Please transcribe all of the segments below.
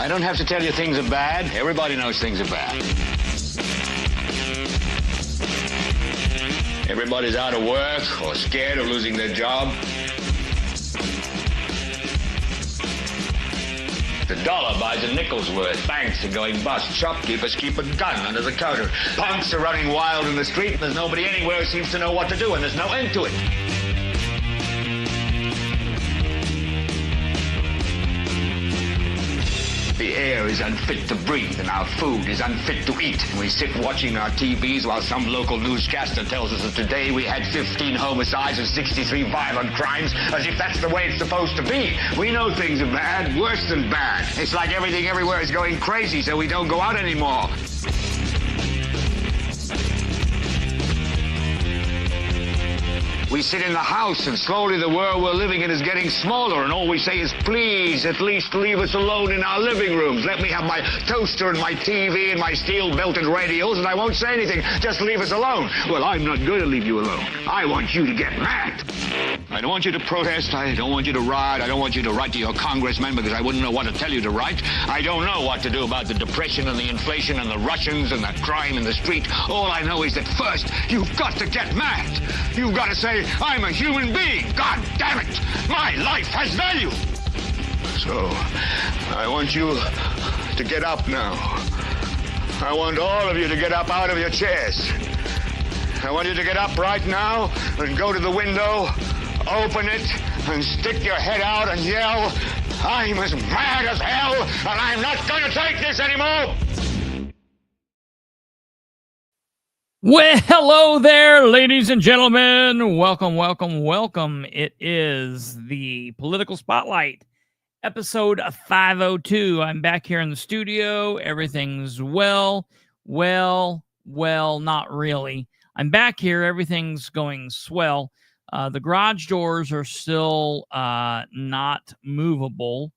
I don't have to tell you things are bad. Everybody knows things are bad. Everybody's out of work or scared of losing their job. The dollar buys a nickel's worth. Banks are going bust. Shopkeepers keep a gun under the counter. Punks are running wild in the street, and there's nobody anywhere who seems to know what to do, and there's no end to it. The air is unfit to breathe, and our food is unfit to eat. And we sit watching our TVs while some local newscaster tells us that today we had 15 homicides and 63 violent crimes, as if that's the way it's supposed to be. We know things are bad, worse than bad. It's like everything everywhere is going crazy, so we don't go out anymore. We sit in the house, and slowly the world we're living in is getting smaller, and all we say is, please, at least leave us alone in our living rooms. Let me have my toaster and my TV and my steel-belted radios, and I won't say anything. Just leave us alone. Well, I'm not going to leave you alone. I want you to get mad. I don't want you to protest. I don't want you to riot. I don't want you to write to your congressman, because I wouldn't know what to tell you to write. I don't know what to do about the depression and the inflation and the Russians and the crime in the street. All I know is that first, you've got to get mad. You've got to say, I'm a human being. God damn it. My life has value. So, I want you to get up now. I want all of you to get up out of your chairs. I want you to get up right now and go to the window, open it, and stick your head out and yell, I'm as mad as hell, and I'm not going to take this anymore. Well, hello there, ladies and gentlemen. Welcome, welcome, welcome. It is the Political Spotlight, episode 502. I'm back here in the studio. Everything's well, not really. I'm back here. Everything's going swell. The garage doors are still not movable.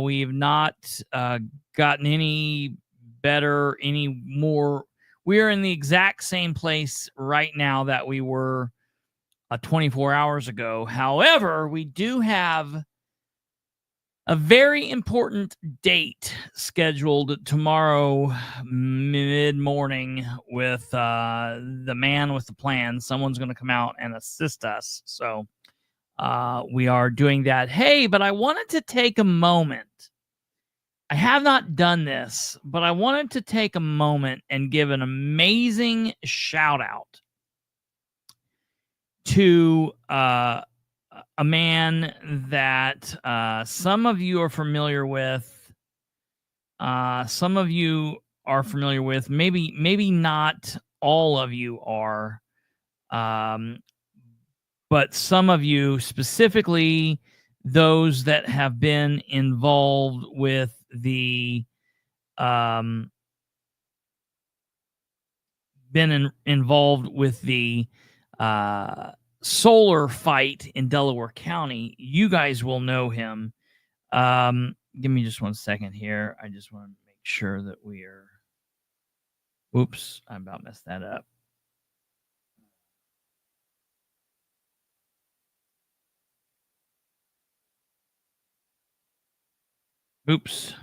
We've not gotten any better, any more. We are in the exact same place right now that we were 24 hours ago. However, we do have a very important date scheduled tomorrow mid-morning with the man with the plan. Someone's going to come out and assist us. So we are doing that. Hey, but I wanted to take a moment. I have not done this, but I wanted to take a moment and give an amazing shout out to a man that some of you are familiar with. Some of you are familiar with. Maybe not all of you are. But some of you, specifically those that have been involved with the solar fight in Delaware County, you guys will know him. Give me just 1 second here. I just want to make sure that we are. Oops, I about messed that up. Oops.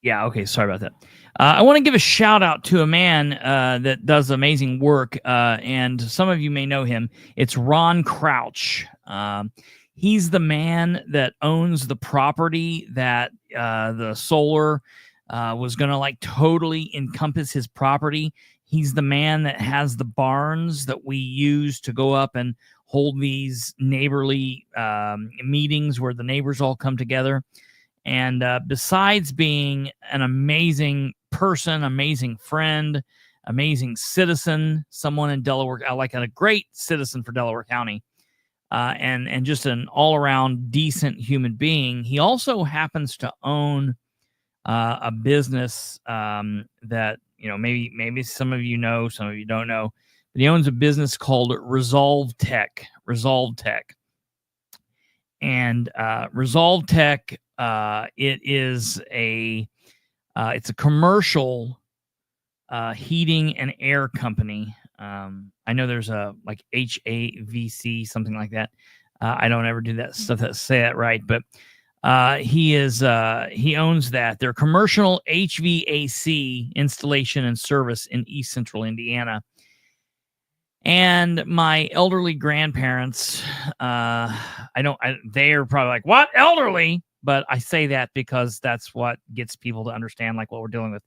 Yeah, okay, sorry about that. I want to give a shout out to a man that does amazing work, and some of you may know him. It's Ron Crouch. He's the man that owns the property that the solar was going to like totally encompass his property. He's the man that has the barns that we use to go up and hold these neighborly meetings where the neighbors all come together. And besides being an amazing person, amazing friend, amazing citizen, someone in Delaware, like a great citizen for Delaware County, and just an all-around decent human being, he also happens to own a business that, you know, maybe some of you know, some of you don't know. But he owns a business called Resolve Tech. And Resolve Tech, it's a commercial heating and air company. I know there's a like HAVC, something like that. I don't ever do that stuff that say that right, but he owns that. They're commercial HVAC installation and service in East Central Indiana. And my elderly grandparents, they are probably like, what, elderly? But I say that because that's what gets people to understand like what we're dealing with.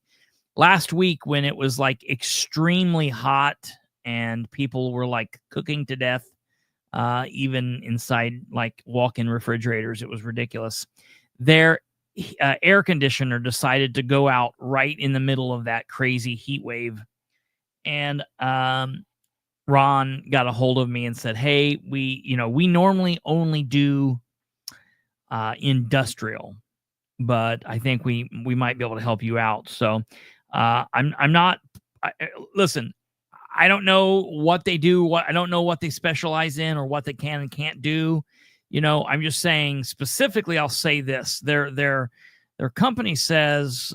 Last week when it was like extremely hot and people were like cooking to death, even inside like walk-in refrigerators, it was ridiculous. Their air conditioner decided to go out right in the middle of that crazy heat wave. And Ron got a hold of me and said, hey, we normally only do industrial, but I think we might be able to help you out. So listen, I don't know what they do. I don't know what they specialize in or what they can and can't do. I'm just saying specifically, I'll say this. Their company says,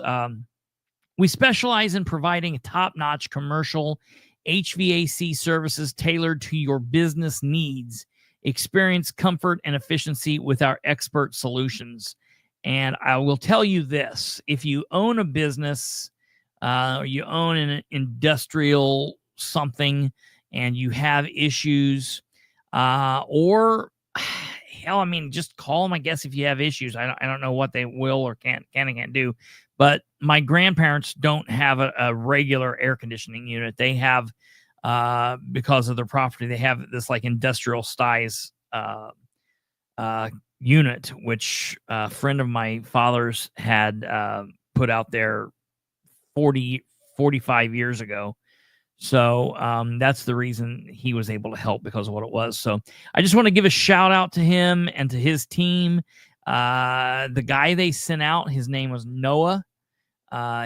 we specialize in providing top-notch commercial HVAC services tailored to your business needs. Experience comfort and efficiency with our expert solutions. And I will tell you this, if you own a business, or you own an industrial something and you have issues, or hell, I mean, just call them, I guess, if you have issues. I don't know what they will or can and can't do. But my grandparents don't have a regular air conditioning unit. They have, because of their property, they have this like industrial size unit, which a friend of my father's had put out there 45 years ago. So that's the reason he was able to help, because of what it was. So I just want to give a shout out to him and to his team. The guy they sent out, his name was Noah.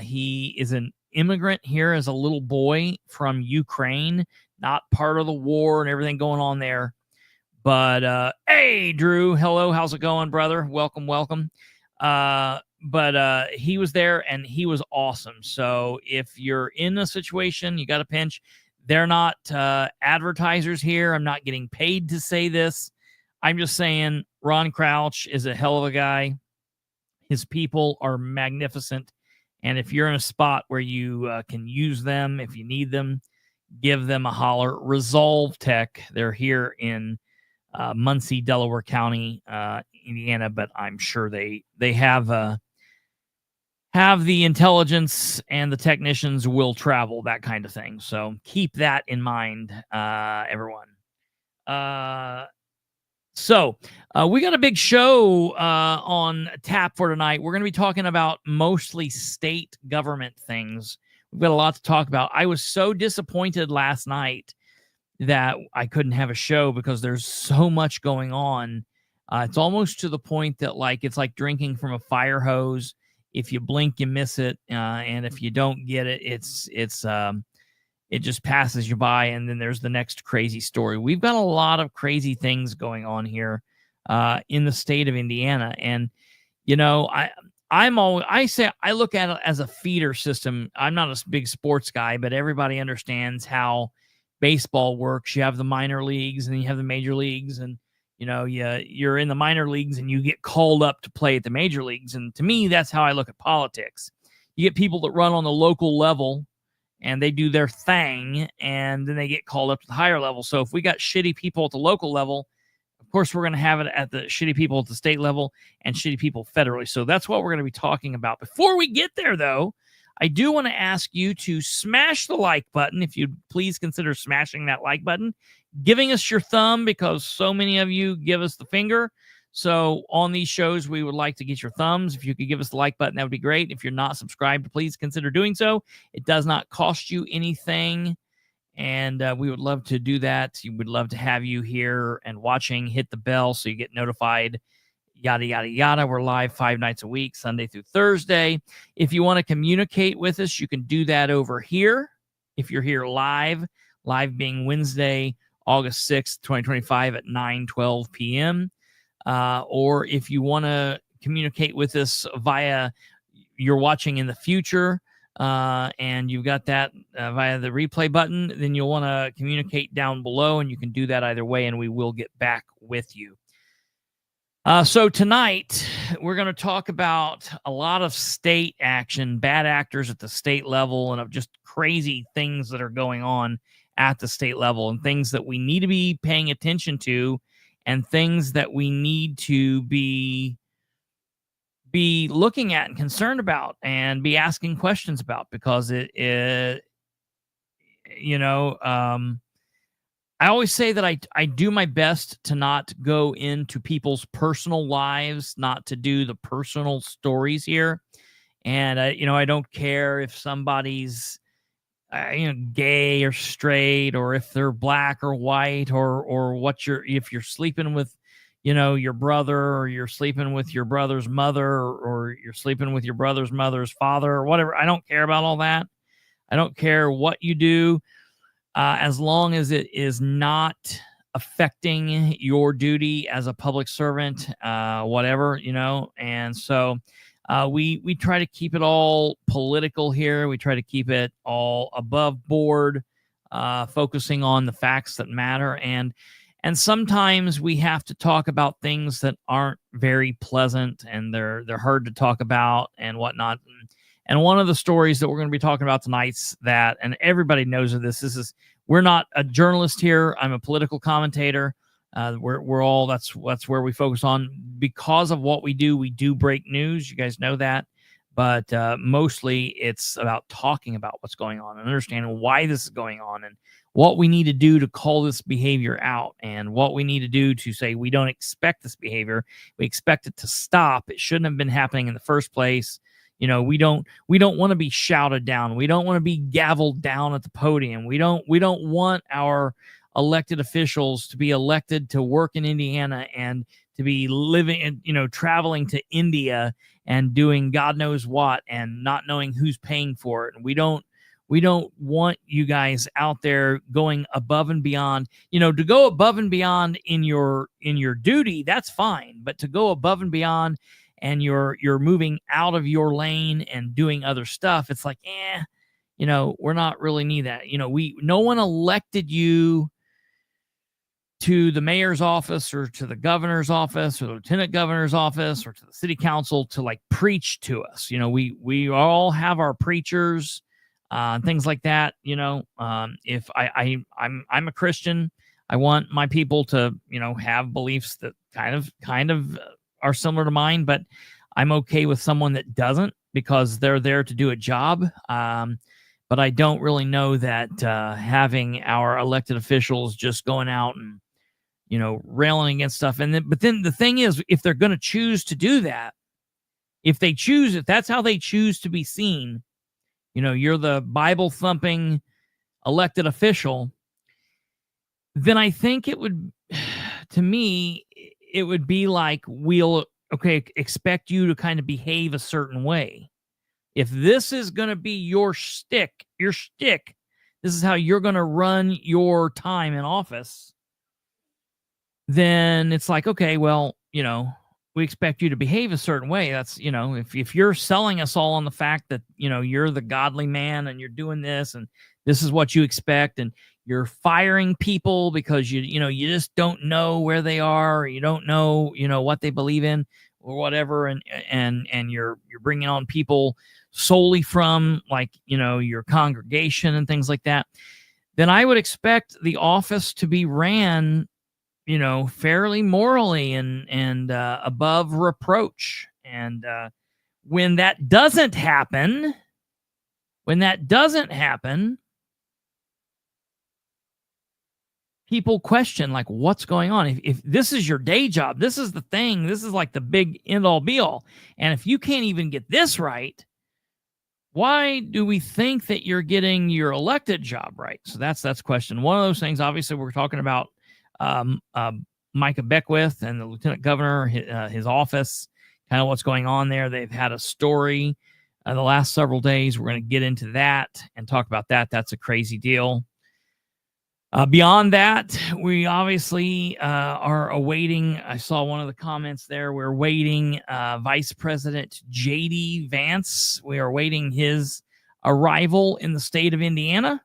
He is an immigrant here as a little boy from Ukraine, not part of the war and everything going on there. But hey, Drew, hello, how's it going, brother? Welcome. But he was there and he was awesome. So if you're in a situation, you got a pinch. They're not advertisers here. I'm not getting paid to say this. I'm just saying Ron Crouch is a hell of a guy. His people are magnificent. And if you're in a spot where you can use them, if you need them, give them a holler. Resolve Tech, they're here in Muncie, Delaware County, Indiana, but I'm sure they have the intelligence and the technicians will travel, that kind of thing. So keep that in mind, everyone. So we got a big show on tap for tonight. We're going to be talking about mostly state government things. We've got a lot to talk about. I was so disappointed last night that I couldn't have a show because there's so much going on. It's almost to the point that it's like drinking from a fire hose. If you blink, you miss it. And if you don't get it, it just passes you by, and then there's the next crazy story. We've got a lot of crazy things going on here in the state of Indiana. And, I look at it as a feeder system. I'm not a big sports guy, but everybody understands how baseball works. You have the minor leagues and you have the major leagues, and, you're in the minor leagues and you get called up to play at the major leagues. And to me, that's how I look at politics. You get people that run on the local level and they do their thing, and then they get called up to the higher level. So if we got shitty people at the local level, of course, we're going to have it at the shitty people at the state level and shitty people federally. So that's what we're going to be talking about. Before we get there, though, I do want to ask you to smash the like button. If you'd please consider smashing that like button, giving us your thumb, because so many of you give us the finger. So on these shows, we would like to get your thumbs. If you could give us the like button, that would be great. If you're not subscribed, please consider doing so. It does not cost you anything, and we would love to do that. We would love to have you here and watching. Hit the bell so you get notified, yada, yada, yada. We're live 5 nights a week, Sunday through Thursday. If you want to communicate with us, you can do that over here. If you're here live being Wednesday, August 6th, 2025 at 9:12 p.m., or if you want to communicate with us via you're watching in the future, and you've got that via the replay button, then you'll want to communicate down below, and you can do that either way, and we will get back with you. So tonight, we're going to talk about a lot of state action, bad actors at the state level, and of just crazy things that are going on at the state level, and things that we need to be paying attention to, and things that we need to be looking at and concerned about and be asking questions about, because I always say that I do my best to not go into people's personal lives, not to do the personal stories here. And, I don't care if somebody's, gay or straight, or if they're black or white, or if you're sleeping with, your brother, or you're sleeping with your brother's mother, or you're sleeping with your brother's mother's father, or whatever. I don't care about all that. I don't care what you do. As long as it is not affecting your duty as a public servant, whatever, And so we try to keep it all political here. We try to keep it all above board, focusing on the facts that matter. And sometimes we have to talk about things that aren't very pleasant, and they're hard to talk about and whatnot. And one of the stories that we're going to be talking about tonight's that, and everybody knows of this, we're not a journalist here. I'm a political commentator. We're all, that's where we focus on. Because of what we do break news. You guys know that. But mostly it's about talking about what's going on and understanding why this is going on, and what we need to do to call this behavior out, and what we need to do to say we don't expect this behavior. We expect it to stop. It shouldn't have been happening in the first place. We don't want to be shouted down. We don't want to be gavelled down at the podium. We don't want our elected officials to be elected to work in Indiana and to be living, traveling to India and doing God knows what, and not knowing who's paying for it. And we don't want you guys out there going above and beyond. To go above and beyond in your duty, that's fine. But to go above and beyond, and you're moving out of your lane and doing other stuff, it's like, we're not really need that. No one elected you to the mayor's office, or to the governor's office, or the lieutenant governor's office, or to the city council to preach to us. We all have our preachers, things like that. If I'm a Christian, I want my people to, have beliefs that kind of are similar to mine, but I'm okay with someone that doesn't, because they're there to do a job. But I don't really know that having our elected officials just going out and, railing against stuff. But then the thing is, if they're going to choose to do that, if that's how they choose to be seen, you're the Bible thumping elected official, then I think it would, to me, it would be like, expect you to kind of behave a certain way. If this is going to be your shtick, this is how you're going to run your time in office, then it's like, okay, well, we expect you to behave a certain way. That's, if you're selling us all on the fact that, you're the godly man and you're doing this and this is what you expect, and you're firing people because you just don't know where they are, or you don't know, what they believe in or whatever. And you're bringing on people solely from your congregation and things like that. Then I would expect the office to be ran, fairly morally and above reproach. And when that doesn't happen, people question, what's going on? If this is your day job, this is the thing, this is the big end all be all. And if you can't even get this right, why do we think that you're getting your elected job right? So that's question. One of those things, obviously, we're talking about Micah Beckwith and the lieutenant governor, his office, kind of what's going on there. They've had a story the last several days. We're going to get into that and talk about that. That's a crazy deal. Beyond that, we obviously are awaiting. I saw one of the comments there. We're waiting Vice President J.D. Vance. We are waiting his a rival in the state of Indiana,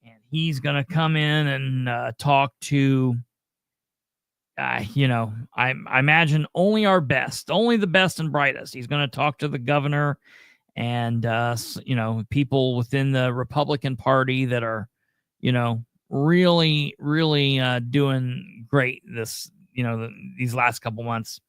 and he's going to come in and talk to, I imagine only the best and brightest. He's going to talk to the governor and, people within the Republican Party that are, really, really doing great these last couple months.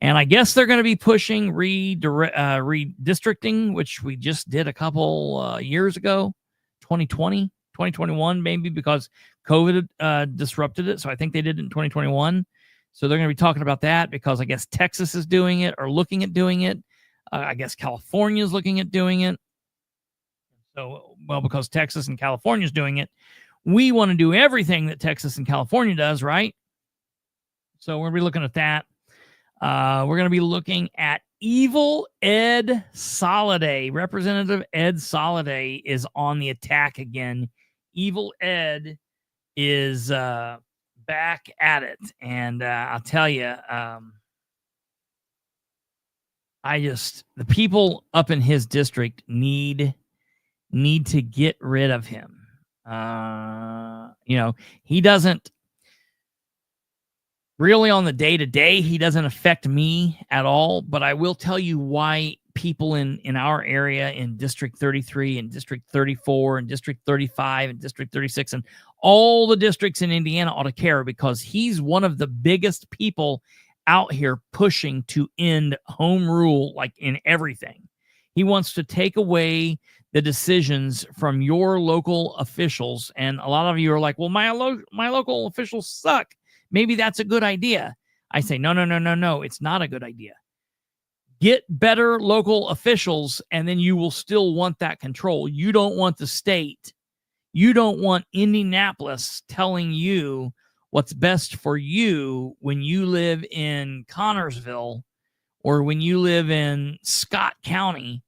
And I guess they're going to be pushing redistricting, which we just did a couple years ago, 2020, 2021, maybe, because COVID disrupted it. So I think they did it in 2021. So they're going to be talking about that because I guess Texas is doing it or looking at doing it. I guess California is looking at doing it. So, because Texas and California is doing it, we want to do everything that Texas and California does, right? So we're going to be looking at that. We're going to be looking at evil Ed Soliday. Representative Ed Soliday is on the attack again. Evil Ed is back at it. And I'll tell you, the people up in his district need to get rid of him. He doesn't really, on the day-to-day, he doesn't affect me at all, but I will tell you why people in our area, in District 33 and District 34 and District 35 and District 36 and all the districts in Indiana ought to care, because he's one of the biggest people out here pushing to end home rule, like in everything. He wants to take away the decisions from your local officials, and a lot of you are like, well, my local officials suck. Maybe that's a good idea. I say, no, it's not a good idea. Get better local officials, and then you will still want that control. You don't want the state. You don't want Indianapolis telling you what's best for you when you live in Connorsville or when you live in Scott County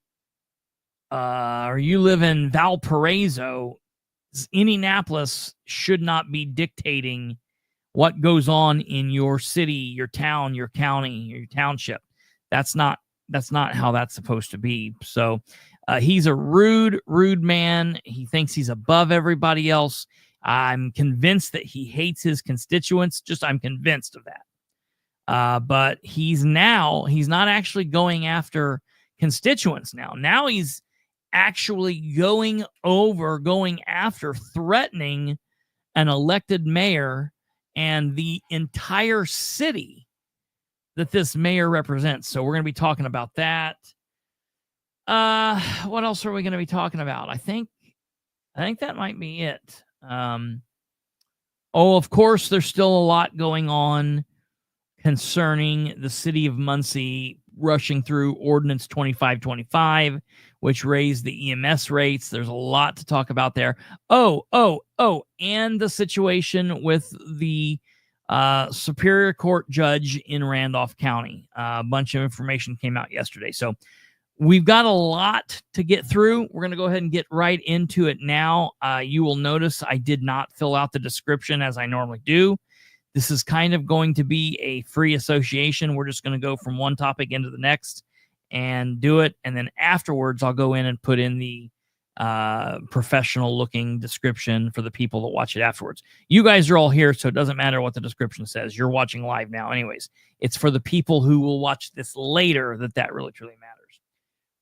or you live in Valparaiso. Indianapolis should not be dictating what goes on in your city, your town, your county, your township. That's not how that's supposed to be. So he's a rude man. He thinks he's above everybody else. I'm convinced that he hates his constituents. I'm convinced of that. But he's not actually going after constituents now. Now he's actually going after, threatening an elected mayor and the entire city that this mayor represents. So we're going to be talking about that. What else are we going to be talking about? I think that might be it. Of course, there's still a lot going on concerning the city of Muncie rushing through Ordinance 2525, which raised the EMS rates. There's a lot to talk about there. And the situation with the Superior Court judge in Randolph County. A bunch of information came out yesterday. So we've got a lot to get through. We're going to go ahead and get right into it now. You will notice I did not fill out the description as I normally do. This is kind of going to be a free association. We're just going to go from one topic into the next and do it. And then afterwards, I'll go in and put in the professional looking description for the people that watch it afterwards. You guys are all here, so it doesn't matter what the description says. You're watching live now anyways. It's for the people who will watch this later that really truly matters.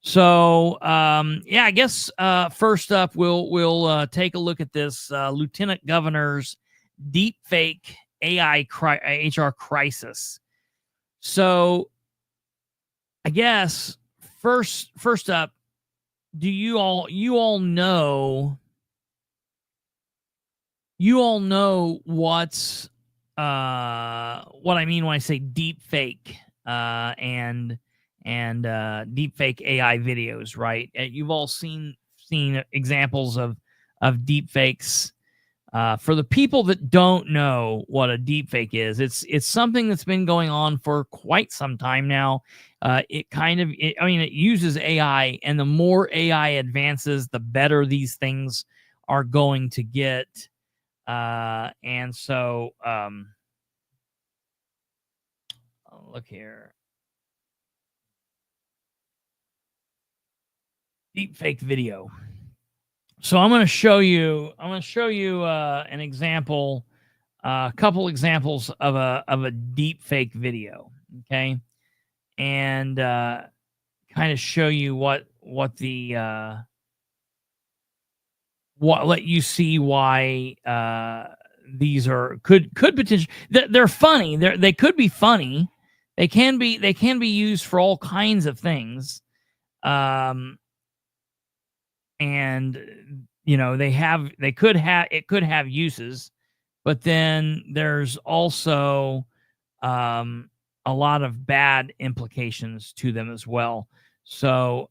So I guess first up we'll take a look at this Lieutenant Governor's Deepfake AI HR crisis. So I guess first up, do you all know what's what I mean when I say deepfake and deepfake AI videos, right? You've all seen examples of deepfakes. For the people that don't know what a deepfake is, it's something that's been going on for quite some time now. It uses AI, and the more AI advances, the better these things are going to get. And so, look here. deepfake video. So I'm going to show you an example, a couple examples of a deepfake video, okay? And kind of show you what let you see why these could potentially, they're funny. They could be funny. They can be used for all kinds of things. And it could have uses, but then there's also a lot of bad implications to them as well. So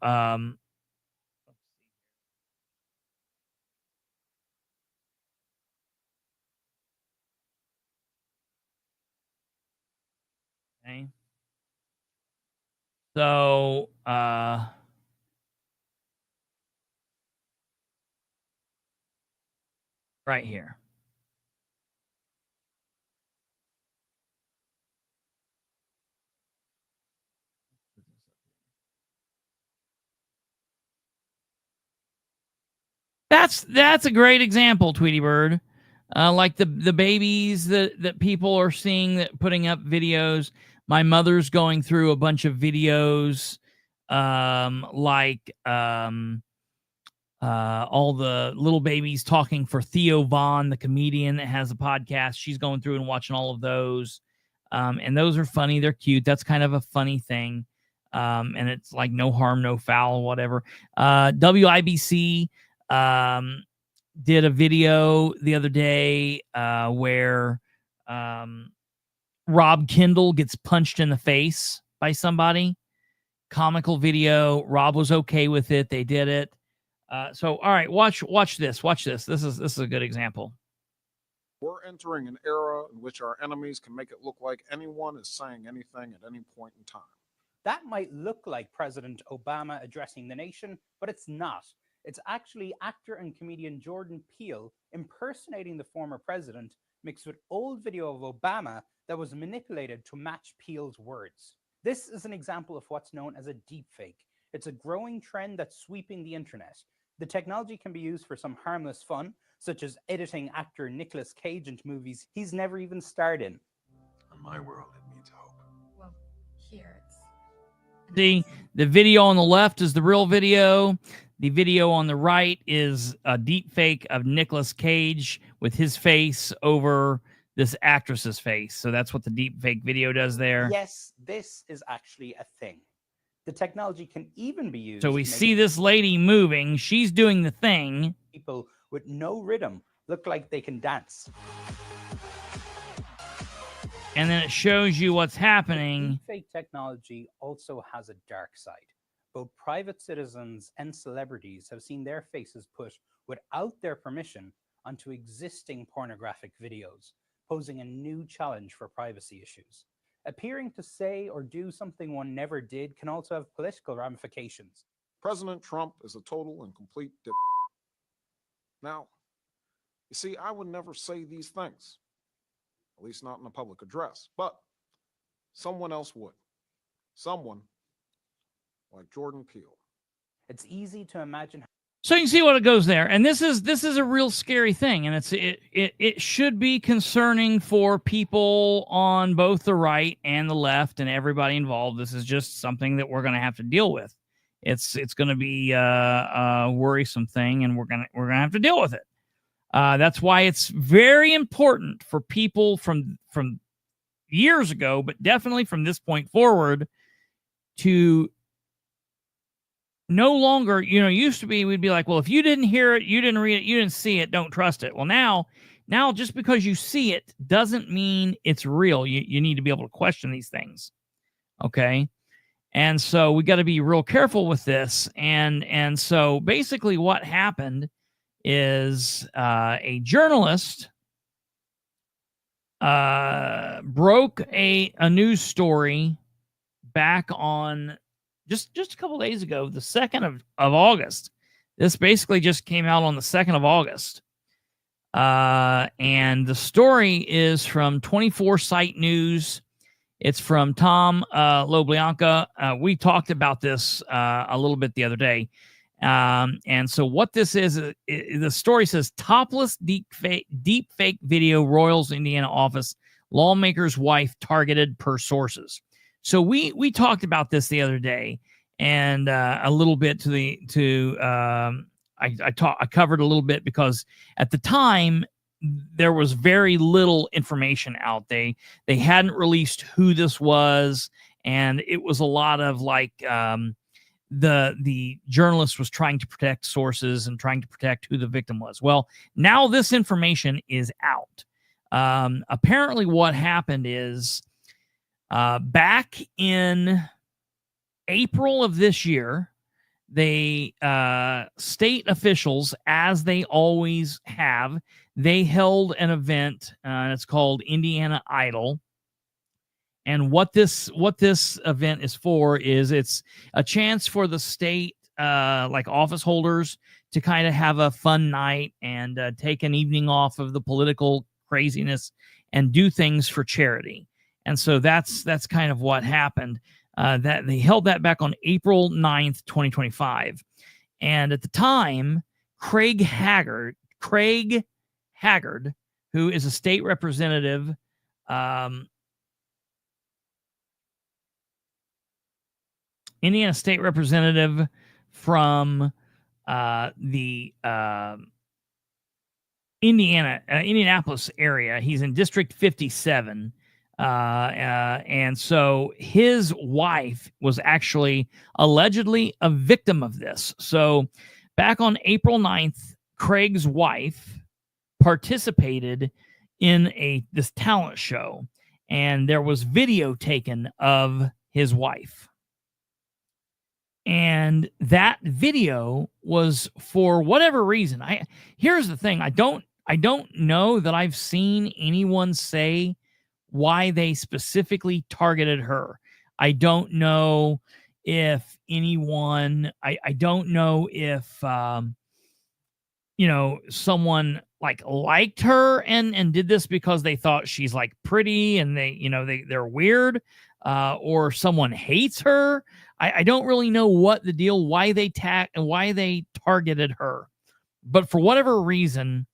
okay. So right here. That's a great example, Tweety Bird. Like the babies that people are seeing that putting up videos. My mother's going through a bunch of videos, all the little babies talking for Theo Vaughn, the comedian that has a podcast. She's going through and watching all of those. And those are funny. They're cute. That's kind of a funny thing. And it's like no harm, no foul, whatever. WIBC did a video the other day where Rob Kendall gets punched in the face by somebody. Comical video. Rob was okay with it. They did it. So, all right, watch this. Watch this. This is a good example. We're entering an era in which our enemies can make it look like anyone is saying anything at any point in time. That might look like President Obama addressing the nation, but it's not. It's actually actor and comedian Jordan Peele impersonating the former president, mixed with old video of Obama that was manipulated to match Peele's words. This is an example of what's known as a deepfake. It's a growing trend that's sweeping the internet. The technology can be used for some harmless fun, such as editing actor Nicolas Cage into movies he's never even starred in. In my world, it needs hope. Well, here it's... The video on the left is the real video. The video on the right is a deep fake of Nicolas Cage with his face over this actress's face. So that's what the deep fake video does there. Yes, this is actually a thing. The technology can even be used. So we see this lady moving. She's doing the thing. People with no rhythm look like they can dance. And then it shows you what's happening. Fake technology also has a dark side. Both private citizens and celebrities have seen their faces put without their permission onto existing pornographic videos, posing a new challenge for privacy issues. Appearing to say or do something one never did can also have political ramifications. President Trump is a total and complete dip. Now, you see, I would never say these things, at least not in a public address, but someone else would. Someone like Jordan Peele. It's easy to imagine. So you can see what it goes there, and this is a real scary thing, and it should be concerning for people on both the right and the left and everybody involved. This is just something that we're going to have to deal with. It's going to be a worrisome thing, and we're gonna have to deal with it. That's why it's very important for people from years ago, but definitely from this point forward, to no longer, used to be, we'd be like, well, if you didn't hear it, you didn't read it, you didn't see it, don't trust it. Well, now just because you see it doesn't mean it's real. You need to be able to question these things. Okay. And so we got to be real careful with this. And so basically what happened is a journalist broke a news story back on just a couple days ago, the 2nd of August. This basically just came out on the 2nd of August. And the story is from 24 Site News. It's from Tom LoBianca. We talked about this a little bit the other day. And so what this is, the story says topless deep fake video royals Indiana office, lawmaker's wife targeted per sources. So we talked about this the other day, and a little bit I covered a little bit because at the time there was very little information out. They hadn't released who this was, and it was a lot of like the journalist was trying to protect sources and trying to protect who the victim was. Well, now this information is out. Apparently what happened is back in April of this year, they state officials, as they always have, they held an event, and it's called Indiana Idol. And what this event is for is it's a chance for the state, like office holders, to kind of have a fun night and take an evening off of the political craziness and do things for charity. And so that's kind of what happened. That they held that back on April 9th, 2025. And at the time, Craig Haggard, who is a state representative, Indiana state representative from the Indianapolis area. He's in District 57. And so his wife was actually allegedly a victim of this. So back on April 9th, Craig's wife participated in this talent show, and there was video taken of his wife. And that video was, for whatever reason, here's the thing, I don't know that I've seen anyone say why they specifically targeted her. I don't know if anyone, I don't know if, someone liked her and did this because they thought she's like pretty and they're weird, or someone hates her. I don't really know what the deal, why they targeted her, but for whatever reason,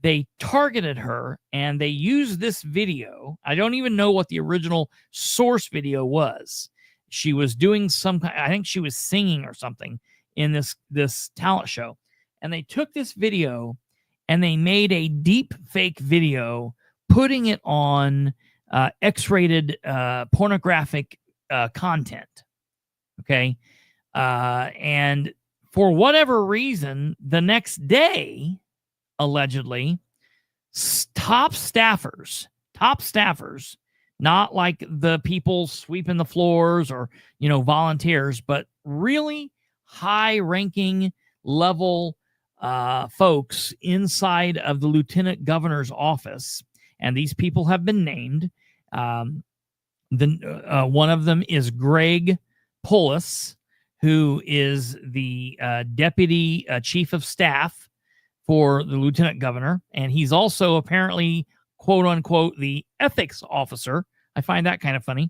they targeted her and they used this video. I don't even know what the original source video was. She was doing I think she was singing or something in this talent show. And they took this video and they made a deep fake video, putting it on X-rated pornographic content. Okay. And for whatever reason, the next day, allegedly, top staffers, not like the people sweeping the floors or, volunteers, but really high-ranking level folks inside of the lieutenant governor's office, and these people have been named. One of them is Greg Pullis, who is the deputy chief of staff for the lieutenant governor, and he's also apparently, quote unquote, the ethics officer. I find that kind of funny.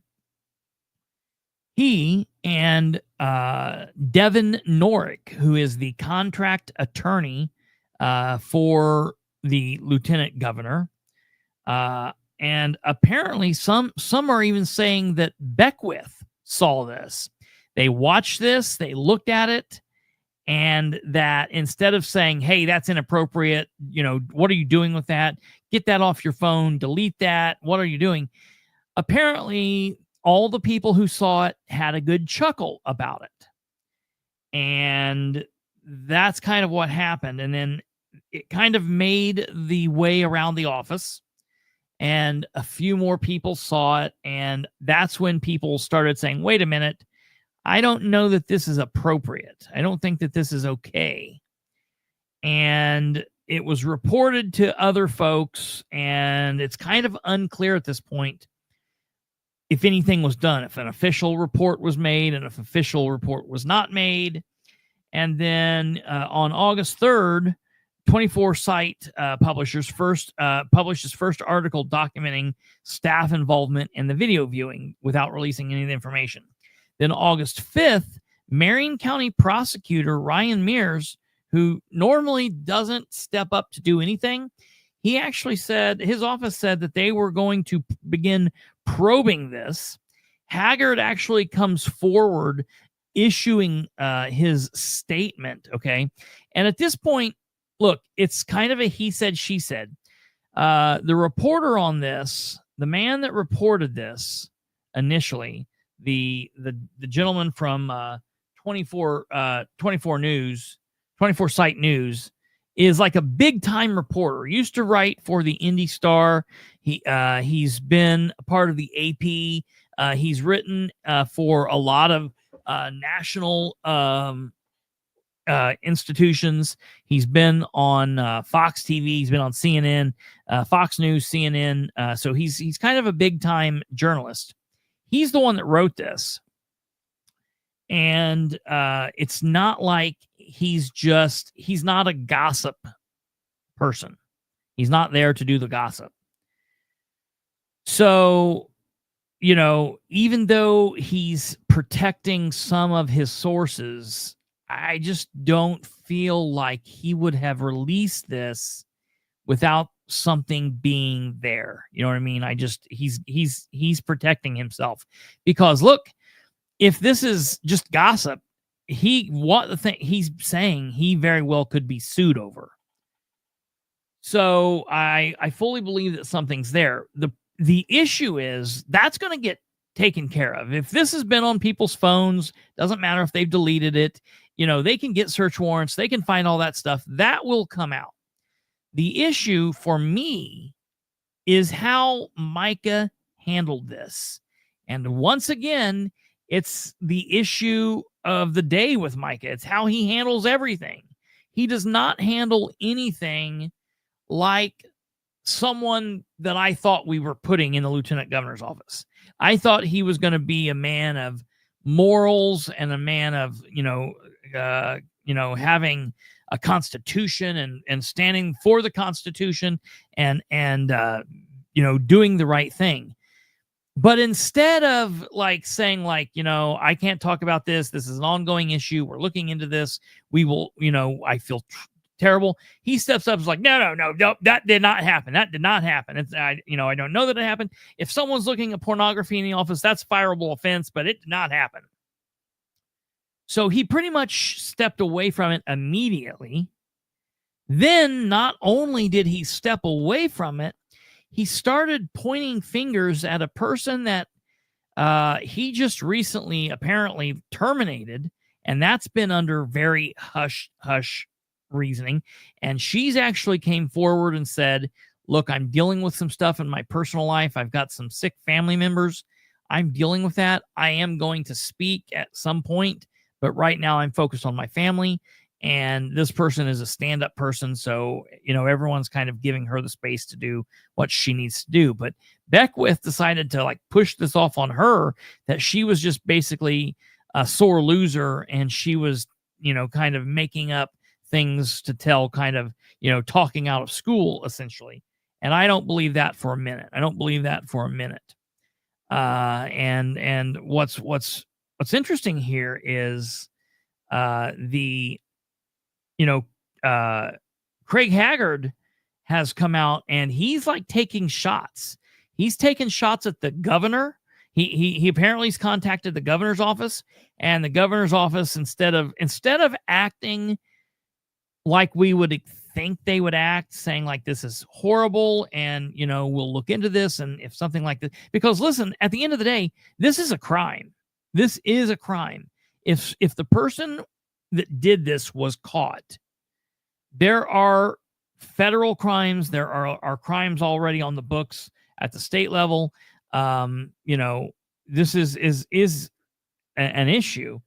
He and Devin Norick, who is the contract attorney for the lieutenant governor, and apparently some are even saying that Beckwith saw this. They watched this, they looked at it, and that instead of saying, hey, that's inappropriate, what are you doing with that? Get that off your phone, delete that. What are you doing? Apparently, all the people who saw it had a good chuckle about it. And that's kind of what happened. And then it kind of made the way around the office, and a few more people saw it. And that's when people started saying, wait a minute, I don't know that this is appropriate. I don't think that this is okay. And it was reported to other folks, and it's kind of unclear at this point if anything was done, if an official report was made and if official report was not made. And then on August 3rd, 24 Site published his first article documenting staff involvement in the video viewing without releasing any of the information. Then August 5th, Marion County prosecutor Ryan Mears, who normally doesn't step up to do anything, he actually said, his office said that they were going to begin probing this. Haggard actually comes forward issuing his statement, okay? And at this point, look, it's kind of a he said, she said. The reporter on this, the man that reported this initially, the gentleman from 24 Site News, is like a big time reporter. Used to write for the Indy Star. He's been a part of the AP. He's written for a lot of national institutions. He's been on Fox TV. He's been on CNN, Fox News, CNN. So he's kind of a big time journalist. He's the one that wrote this. And it's not like he's not a gossip person. He's not there to do the gossip. So, you know, even though he's protecting some of his sources, I just don't feel like he would have released this without something being there. You know what I mean? He's protecting himself, because look, if this is just gossip, he's saying he very well could be sued over. So I fully believe that something's there. The issue is that's going to get taken care of. If this has been on people's phones, doesn't matter if they've deleted it, you know, they can get search warrants, they can find all that stuff. That will come out. The issue for me is how Micah handled this. And once again, it's the issue of the day with Micah. It's how he handles everything. He does not handle anything like someone that I thought we were putting in the lieutenant governor's office. I thought he was going to be a man of morals and a man of, having a constitution and standing for the Constitution and doing the right thing. But instead of saying I can't talk about this. This is an ongoing issue. We're looking into this. We will, I feel terrible. He steps up and is like, no, that did not happen. That did not happen. It's, I don't know that it happened. If someone's looking at pornography in the office, that's fireable offense, but it did not happen. So he pretty much stepped away from it immediately. Then not only did he step away from it, he started pointing fingers at a person that he just recently apparently terminated, and that's been under very hush reasoning. And she's actually came forward and said, look, I'm dealing with some stuff in my personal life. I've got some sick family members. I'm dealing with that. I am going to speak at some point, but right now I'm focused on my family. And this person is a stand-up person. So, everyone's kind of giving her the space to do what she needs to do. But Beckwith decided to push this off on her, that she was just basically a sore loser. And she was, kind of making up things to tell, kind of, talking out of school essentially. And I don't believe that for a minute. And what's interesting here is Craig Haggard has come out and he's taking shots. He's taking shots at the governor. He apparently has contacted the governor's office, and the governor's office, instead of acting like we would think they would act, saying this is horrible and we'll look into this, and if something like this, because listen, at the end of the day, this is a crime. If the person that did this was caught, there are federal crimes, there are crimes already on the books at the state level. This is an issue.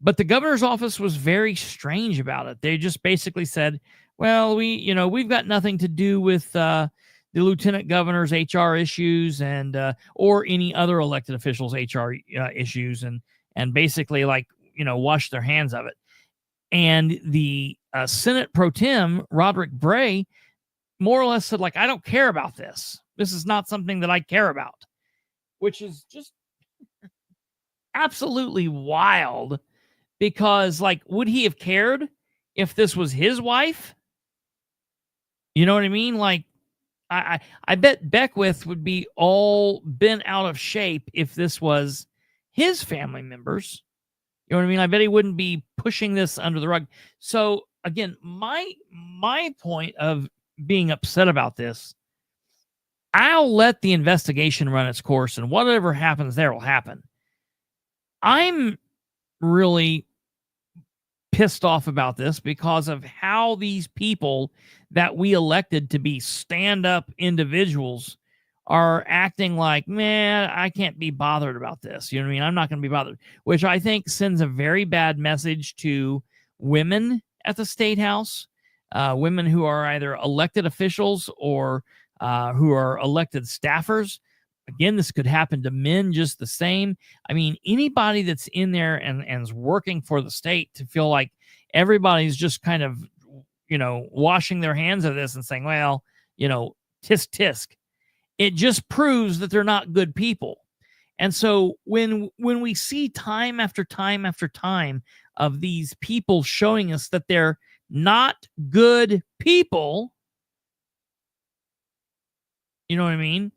But the governor's office was very strange about it. They just basically said, well, we've got nothing to do with the lieutenant governor's HR issues and or any other elected officials' HR issues, and basically wash their hands of it. And the Senate Pro Tem, Roderick Bray, more or less said, I don't care about this. This is not something that I care about, which is just absolutely wild because, like, would he have cared if this was his wife? You know what I mean? Like, I bet Beckwith would be all bent out of shape if this was his family members. You know what I mean? I bet he wouldn't be pushing this under the rug. So again, my point of being upset about this, I'll let the investigation run its course, and whatever happens there will happen. I'm really pissed off about this because of how these people that we elected to be stand-up individuals are acting like, man, I can't be bothered about this. You know what I mean? I'm not going to be bothered, which I think sends a very bad message to women at the State House, women who are either elected officials or who are elected staffers. Again, this could happen to men just the same. I mean, anybody that's in there and is working for the state to feel like everybody's just kind of, you know, washing their hands of this and saying, well, you know, tisk tisk. It just proves that they're not good people. And so when we see time after time after time of these people showing us that they're not good people, you know what I mean?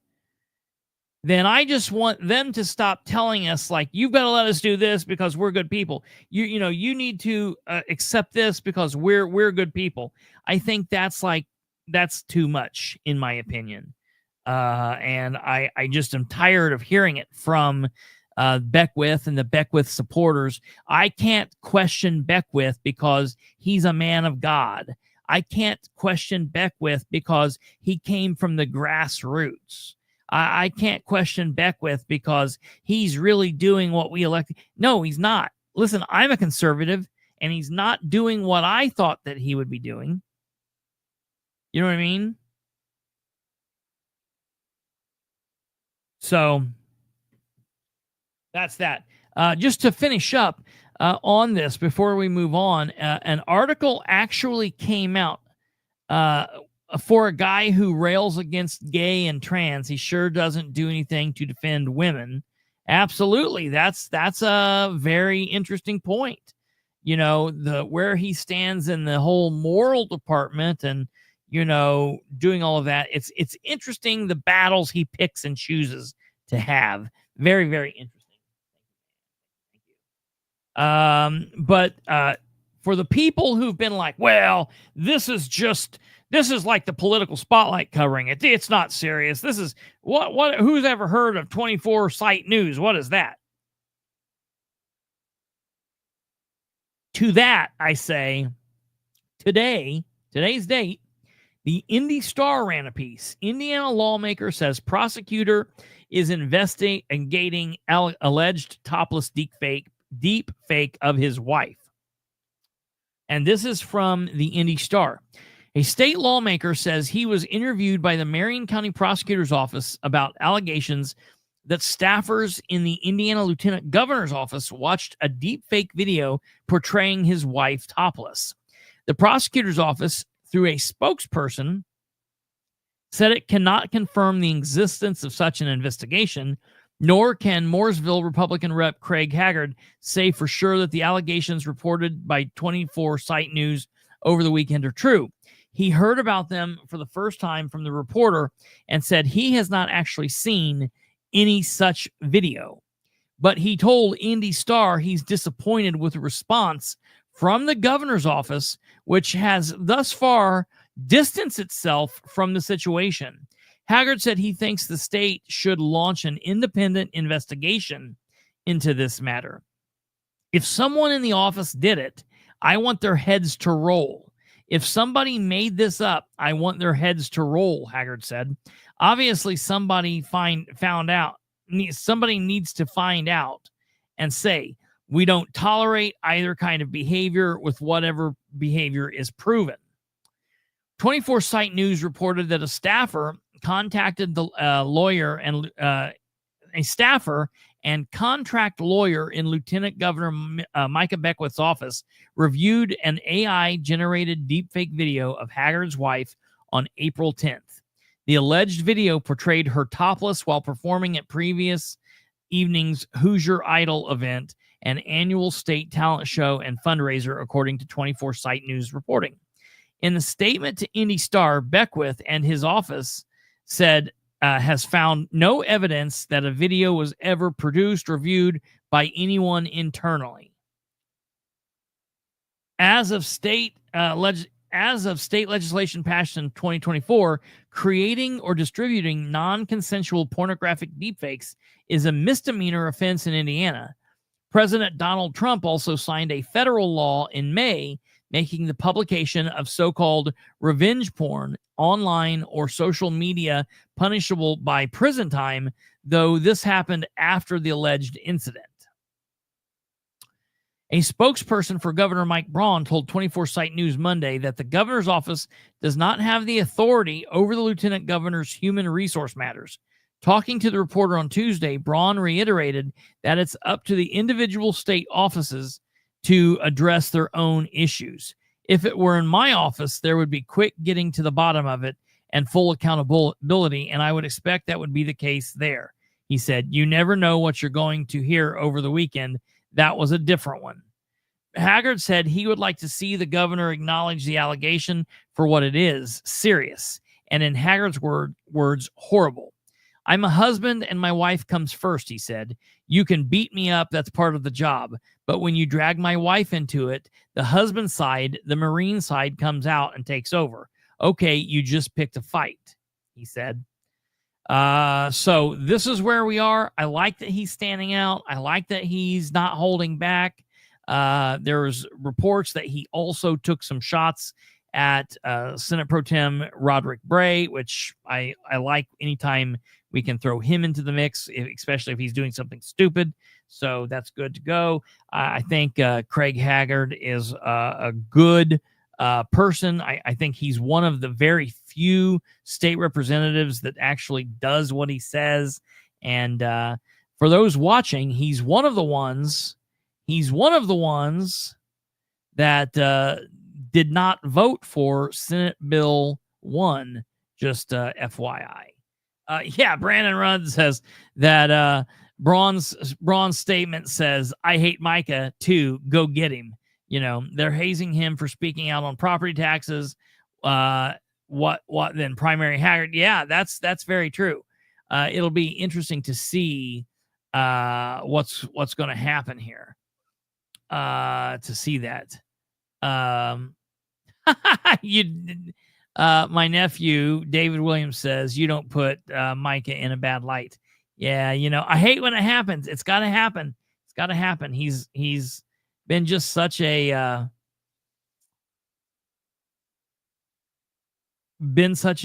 Then I just want them to stop telling us, like, you've got to let us do this because we're good people. You know, you need to accept this because we're good people. I think that's too much, in my opinion. And I just am tired of hearing it from Beckwith and the Beckwith supporters. I can't question Beckwith because he's a man of God. I can't question Beckwith because he came from the grassroots. I can't question Beckwith because he's really doing what we elected. No, he's not. Listen, I'm a conservative, and he's not doing what I thought that he would be doing. You know what I mean? So that's that. Just to finish up on this before we move on, an article actually came out for a guy who rails against gay and trans. He sure doesn't do anything to defend women. Absolutely. That's a very interesting point. You know, where he stands in the whole moral department and, you know, doing all of that. It's interesting, the battles he picks and chooses to have. Very, very interesting. But for the people who've been like, well, this is like the political spotlight covering it. It's not serious. This is who's ever heard of 24 Site News? What is that? To that, I say, today's date, the Indy Star ran a piece. Indiana lawmaker says prosecutor is investigating alleged topless deepfake of his wife. And this is from the Indy Star. A state lawmaker says he was interviewed by the Marion County Prosecutor's Office about allegations that staffers in the Indiana Lieutenant Governor's Office watched a deepfake video portraying his wife topless. The prosecutor's office, through a spokesperson, said it cannot confirm the existence of such an investigation, nor can Mooresville Republican Rep. Craig Haggard say for sure that the allegations reported by 24 Site News over the weekend are true. He heard about them for the first time from the reporter and said he has not actually seen any such video. But he told Indy Star he's disappointed with the response from the governor's office, which has thus far distanced itself from the situation. Haggard said he thinks the state should launch an independent investigation into this matter. If someone in the office did it, I want their heads to roll. If somebody made this up, I want their heads to roll, Haggard said. Obviously, somebody found out. Somebody needs to find out and say, we don't tolerate either kind of behavior with whatever behavior is proven. 24 Site News reported that a staffer contacted the lawyer and a staffer and contract lawyer in Lieutenant Governor Micah Beckwith's office reviewed an AI-generated deepfake video of Haggard's wife on April 10th. The alleged video portrayed her topless while performing at previous evening's Hoosier Idol event an annual state talent show and fundraiser, according to 24 Site News reporting. In the statement to Indy Star, Beckwith and his office said has found no evidence that a video was ever produced or viewed by anyone internally. As of state legislation passed in 2024, creating or distributing non-consensual pornographic deepfakes is a misdemeanor offense in Indiana. President Donald Trump also signed a federal law in May making the publication of so-called revenge porn online or social media punishable by prison time, though this happened after the alleged incident. A spokesperson for Governor Mike Braun told 24 Site News Monday that the governor's office does not have the authority over the lieutenant governor's human resource matters. Talking to the reporter on Tuesday, Braun reiterated that it's up to the individual state offices to address their own issues. If it were in my office, there would be quick getting to the bottom of it and full accountability, and I would expect that would be the case there. He said, "You never know what you're going to hear over the weekend. That was a different one." Haggard said he would like to see the governor acknowledge the allegation for what it is, serious, and in Haggard's words, horrible. "I'm a husband and my wife comes first," he said. "You can beat me up, that's part of the job. But when you drag my wife into it, the husband side, the Marine side comes out and takes over. Okay, you just picked a fight," he said. So this is where we are. I like that he's standing out. I like that he's not holding back. There's reports that he also took some shots at Senate Pro Tem Roderick Bray, which I like anytime we can throw him into the mix, especially if he's doing something stupid. So that's good to go. I think Craig Haggard is a good person. I think he's one of the very few state representatives that actually does what he says. And for those watching, he's one of the ones that did not vote for Senate Bill 1, just FYI. Yeah, Brandon Rudd says that Braun's statement says, "I hate Micah too, go get him." You know, they're hazing him for speaking out on property taxes. What then? Primary Haggard. Yeah, that's very true. It'll be interesting to see what's going to happen here. To see that. My nephew David Williams says you don't put Micah in a bad light. Yeah, you know, I hate when it happens. It's got to happen. It's got to happen. He's been just such a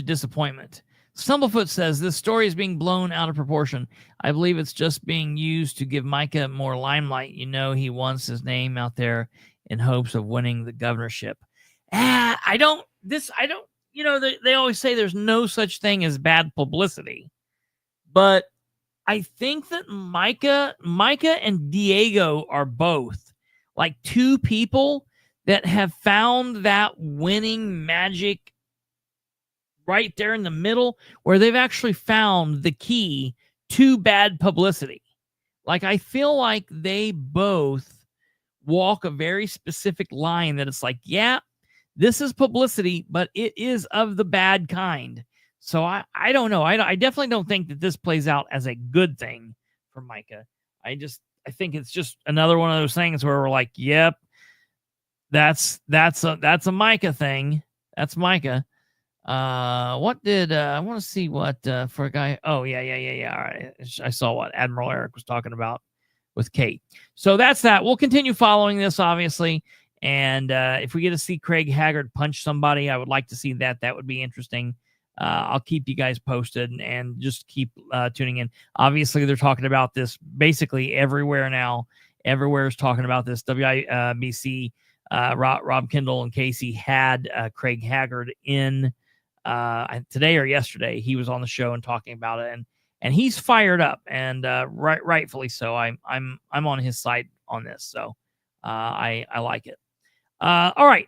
disappointment. Stumblefoot says this story is being blown out of proportion. I believe it's just being used to give Micah more limelight. You know, he wants his name out there in hopes of winning the governorship. You know, they always say there's no such thing as bad publicity, but I think that Micah and Diego are both like two people that have found that winning magic right there in the middle, where they've actually found the key to bad publicity. Like, I feel like they both walk a very specific line that it's like, yeah, this is publicity, but it is of the bad kind. So I don't know. I definitely don't think that this plays out as a good thing for Micah. I think it's just another one of those things where we're like, yep, that's a Micah thing. That's Micah. What did I want to see what for a guy? Oh, yeah. All right. I saw what Admiral Eric was talking about with Kate. So that's that. We'll continue following this, obviously. And if we get to see Craig Haggard punch somebody, I would like to see that. That would be interesting. I'll keep you guys posted and just keep tuning in. Obviously, they're talking about this basically everywhere now. Everywhere is talking about this. WIBC, Rob Kendall and Casey had Craig Haggard in today or yesterday. He was on the show and talking about it, and he's fired up, and rightfully so. I'm on his side on this, so I like it. All right.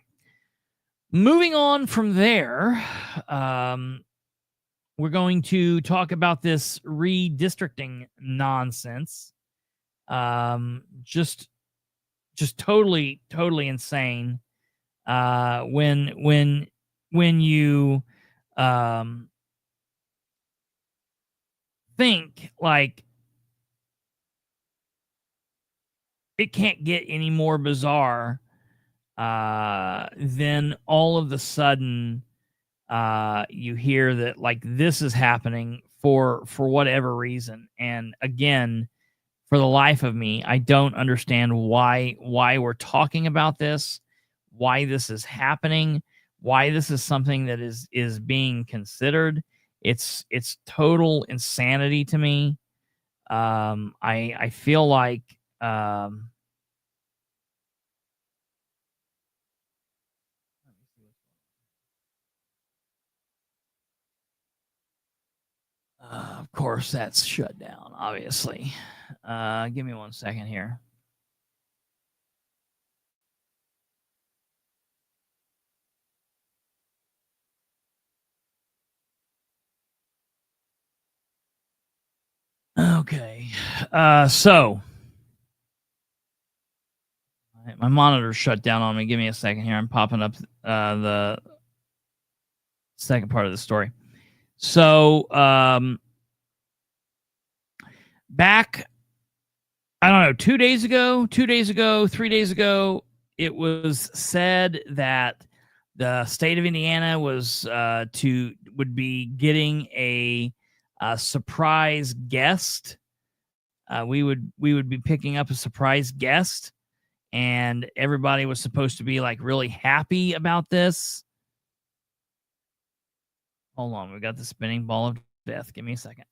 Moving on from there, we're going to talk about this redistricting nonsense. Just just totally insane. When you think like it can't get any more bizarre, then all of a sudden you hear that like this is happening for whatever reason. And again, for the life of me, I don't understand why we're talking about this, why this is happening, why this is something that is being considered. It's total insanity to me. I feel like of course that's shut down, obviously. Give me 1 second here. Okay. So my monitor's shut down on me. Give me a second here. I'm popping up the second part of the story. So back, I don't know, 2 days ago, 3 days ago, it was said that the state of Indiana would be getting a surprise guest. We would be picking up a surprise guest, and everybody was supposed to be like really happy about this. Hold on, we got the spinning ball of death. Give me a second.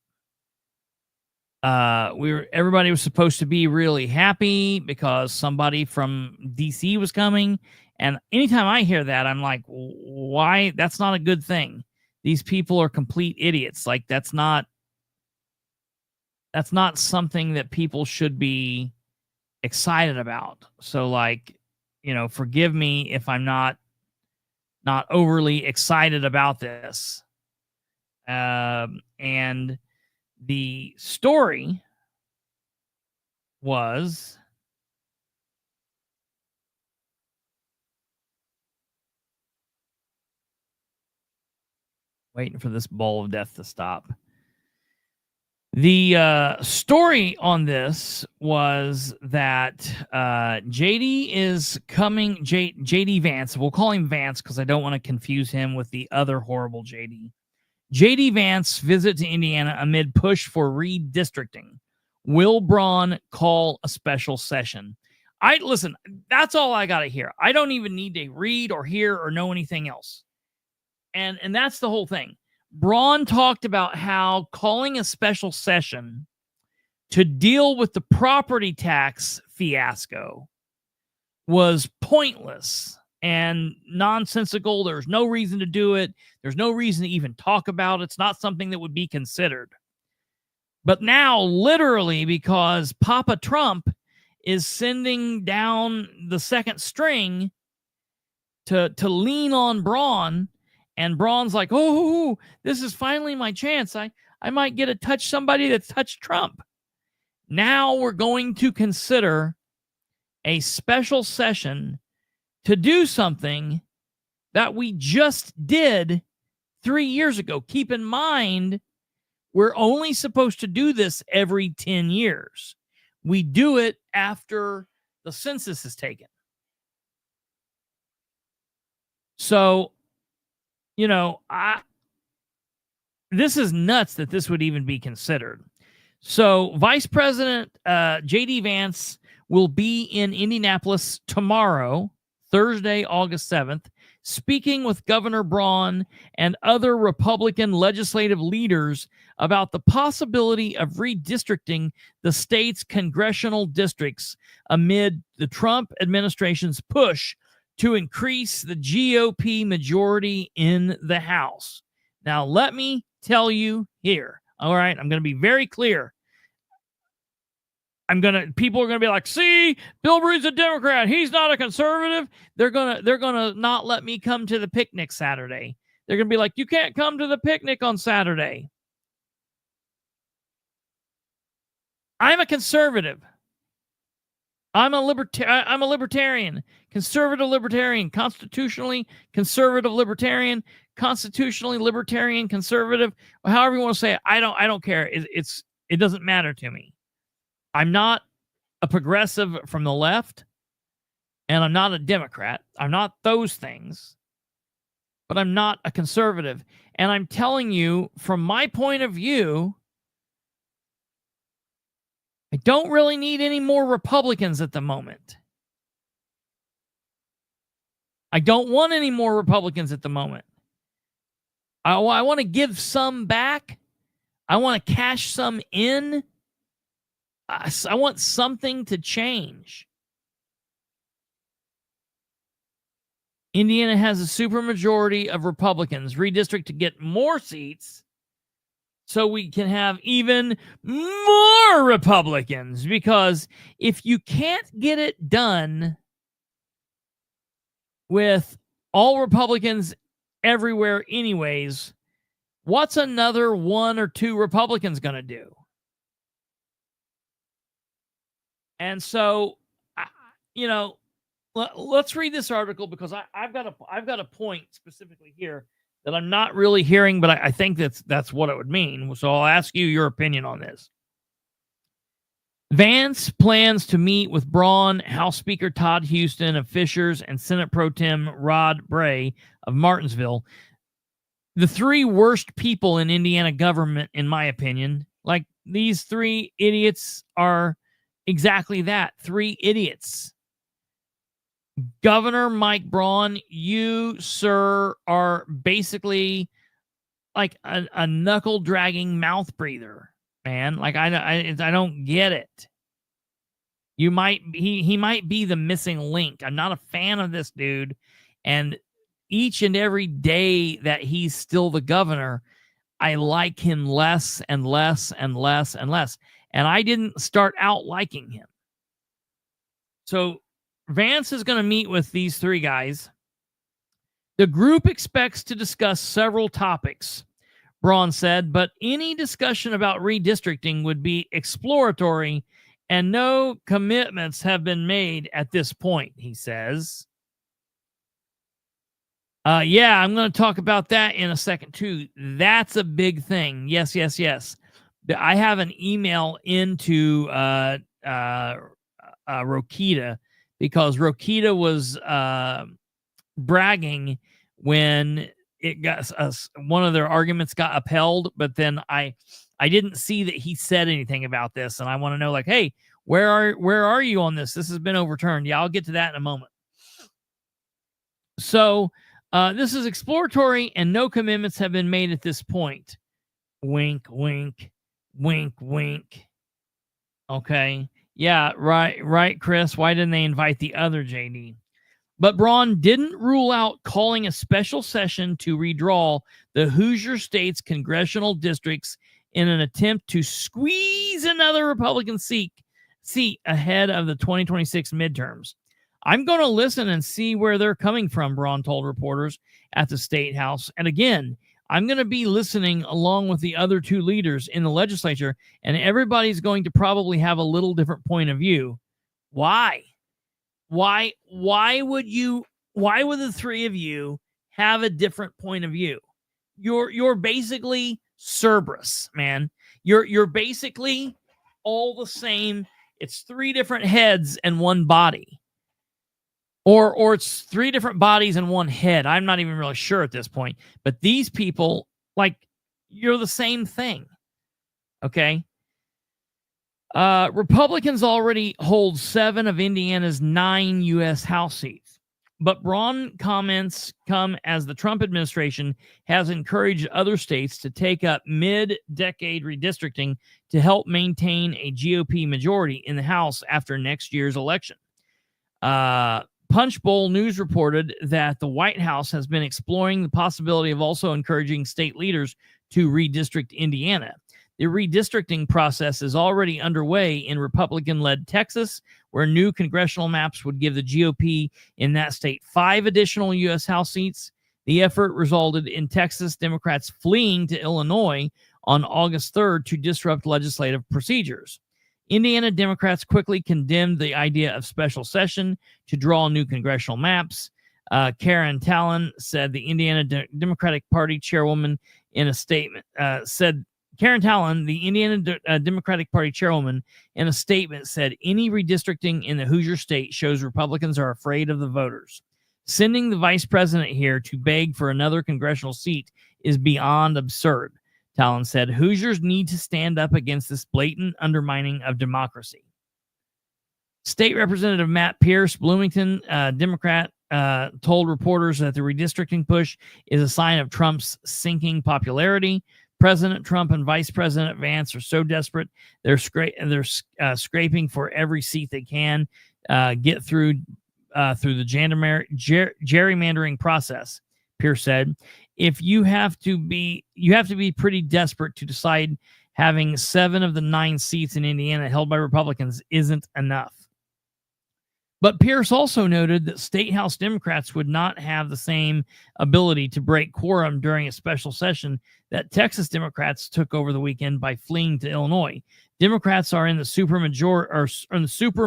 Everybody was supposed to be really happy because somebody from DC was coming. And anytime I hear that, I'm like, why? That's not a good thing. These people are complete idiots. Like that's not something that people should be excited about. So like, forgive me if I'm not overly excited about this. And the story was waiting for this ball of death to stop. The story on this was that JD is coming. JD Vance. We'll call him Vance because I don't want to confuse him with the other horrible JD. JD Vance visit to Indiana amid push for redistricting. Will Braun call a special session? Listen, that's all I got to hear. I don't even need to read or hear or know anything else. And that's the whole thing. Braun talked about how calling a special session to deal with the property tax fiasco was pointless and nonsensical. There's no reason to do it. There's no reason to even talk about it. It's not something that would be considered. But now, literally, because Papa Trump is sending down the second string to lean on Braun, and Braun's like, oh, this is finally my chance. I might get to touch somebody that's touched Trump. Now we're going to consider a special session to do something that we just did 3 years ago. Keep in mind, we're only supposed to do this every 10 years. We do it after the census is taken. So, this is nuts that this would even be considered. So Vice President J.D. Vance will be in Indianapolis tomorrow, Thursday, August 7th, speaking with Governor Braun and other Republican legislative leaders about the possibility of redistricting the state's congressional districts amid the Trump administration's push to increase the GOP majority in the House. Now, let me tell you here, all right, I'm going to be very clear. People are going to be like, see, Bilbrey's a Democrat. He's not a conservative. They're going to not let me come to the picnic Saturday. They're going to be like, you can't come to the picnic on Saturday. I'm a conservative. I'm a libertarian, conservative libertarian, constitutionally conservative libertarian, constitutionally libertarian conservative, however you want to say it. I don't care. It doesn't matter to me. I'm not a progressive from the left, and I'm not a Democrat. I'm not those things, but I'm not a conservative. And I'm telling you, from my point of view, I don't really need any more Republicans at the moment. I don't want any more Republicans at the moment. I want to give some back. I want to cash some in. I want something to change. Indiana has a supermajority of Republicans. Redistrict to get more seats so we can have even more Republicans. Because if you can't get it done with all Republicans everywhere anyways, what's another 1 or 2 Republicans going to do? And so, let's read this article, because I've got a point specifically here that I'm not really hearing, but I think that's what it would mean. So I'll ask you your opinion on this. Vance plans to meet with Braun, House Speaker Todd Houston of Fishers, and Senate Pro Tem Rod Bray of Martinsville. The 3 worst people in Indiana government, in my opinion. Like, these 3 idiots are exactly that. 3 idiots. Governor Mike Braun, you, sir, are basically like a knuckle-dragging mouth breather, man. Like, I don't get it. He might be the missing link. I'm not a fan of this dude, and each and every day that he's still the governor, I like him less and less and less and less. And I didn't start out liking him. So Vance is going to meet with these 3 guys. The group expects to discuss several topics, Braun said, but any discussion about redistricting would be exploratory and no commitments have been made at this point, he says. Yeah, I'm going to talk about that in a second too. That's a big thing. Yes. I have an email into Rokita, because Rokita was bragging when it got one of their arguments got upheld, but then I didn't see that he said anything about this, and I want to know, like, hey, where are you on this? This has been overturned. Yeah, I'll get to that in a moment. So this is exploratory, and no commitments have been made at this point. Wink, wink, wink, wink. Okay. Yeah, right, Chris. Why didn't they invite the other JD? But Braun didn't rule out calling a special session to redraw the Hoosier State's congressional districts in an attempt to squeeze another Republican seat ahead of the 2026 midterms. I'm going to listen and see where they're coming from, Braun told reporters at the State House. And again, I'm going to be listening along with the other 2 leaders in the legislature, and everybody's going to probably have a little different point of view. Why? Why would the 3 of you have a different point of view? You're basically Cerberus, man. You're basically all the same. It's 3 different heads and 1 body. Or it's 3 different bodies and 1 head. I'm not even really sure at this point. But these people, like, you're the same thing. Okay? Republicans already hold 7 of Indiana's 9 U.S. House seats. But Braun comments come as the Trump administration has encouraged other states to take up mid-decade redistricting to help maintain a GOP majority in the House after next year's election. Punchbowl News reported that the White House has been exploring the possibility of also encouraging state leaders to redistrict Indiana. The redistricting process is already underway in Republican-led Texas, where new congressional maps would give the GOP in that state 5 additional U.S. House seats. The effort resulted in Texas Democrats fleeing to Illinois on August 3rd to disrupt legislative procedures. Indiana Democrats quickly condemned the idea of special session to draw new congressional maps. Karen Talon said the Indiana Democratic Party chairwoman in a statement Karen Talon, the Indiana Democratic Party chairwoman, in a statement said any redistricting in the Hoosier state shows Republicans are afraid of the voters. Sending the vice president here to beg for another congressional seat is beyond absurd, Talon said. Hoosiers need to stand up against this blatant undermining of democracy. State Representative Matt Pierce, Bloomington, Democrat, told reporters that the redistricting push is a sign of Trump's sinking popularity. President Trump and Vice President Vance are so desperate they're scraping for every seat they can get through the gerrymandering process. Pierce said, "If you have to be pretty desperate to decide having 7 of the 9 seats in Indiana held by Republicans isn't enough." But Pierce also noted that State House Democrats would not have the same ability to break quorum during a special session that Texas Democrats took over the weekend by fleeing to Illinois. Democrats are in the super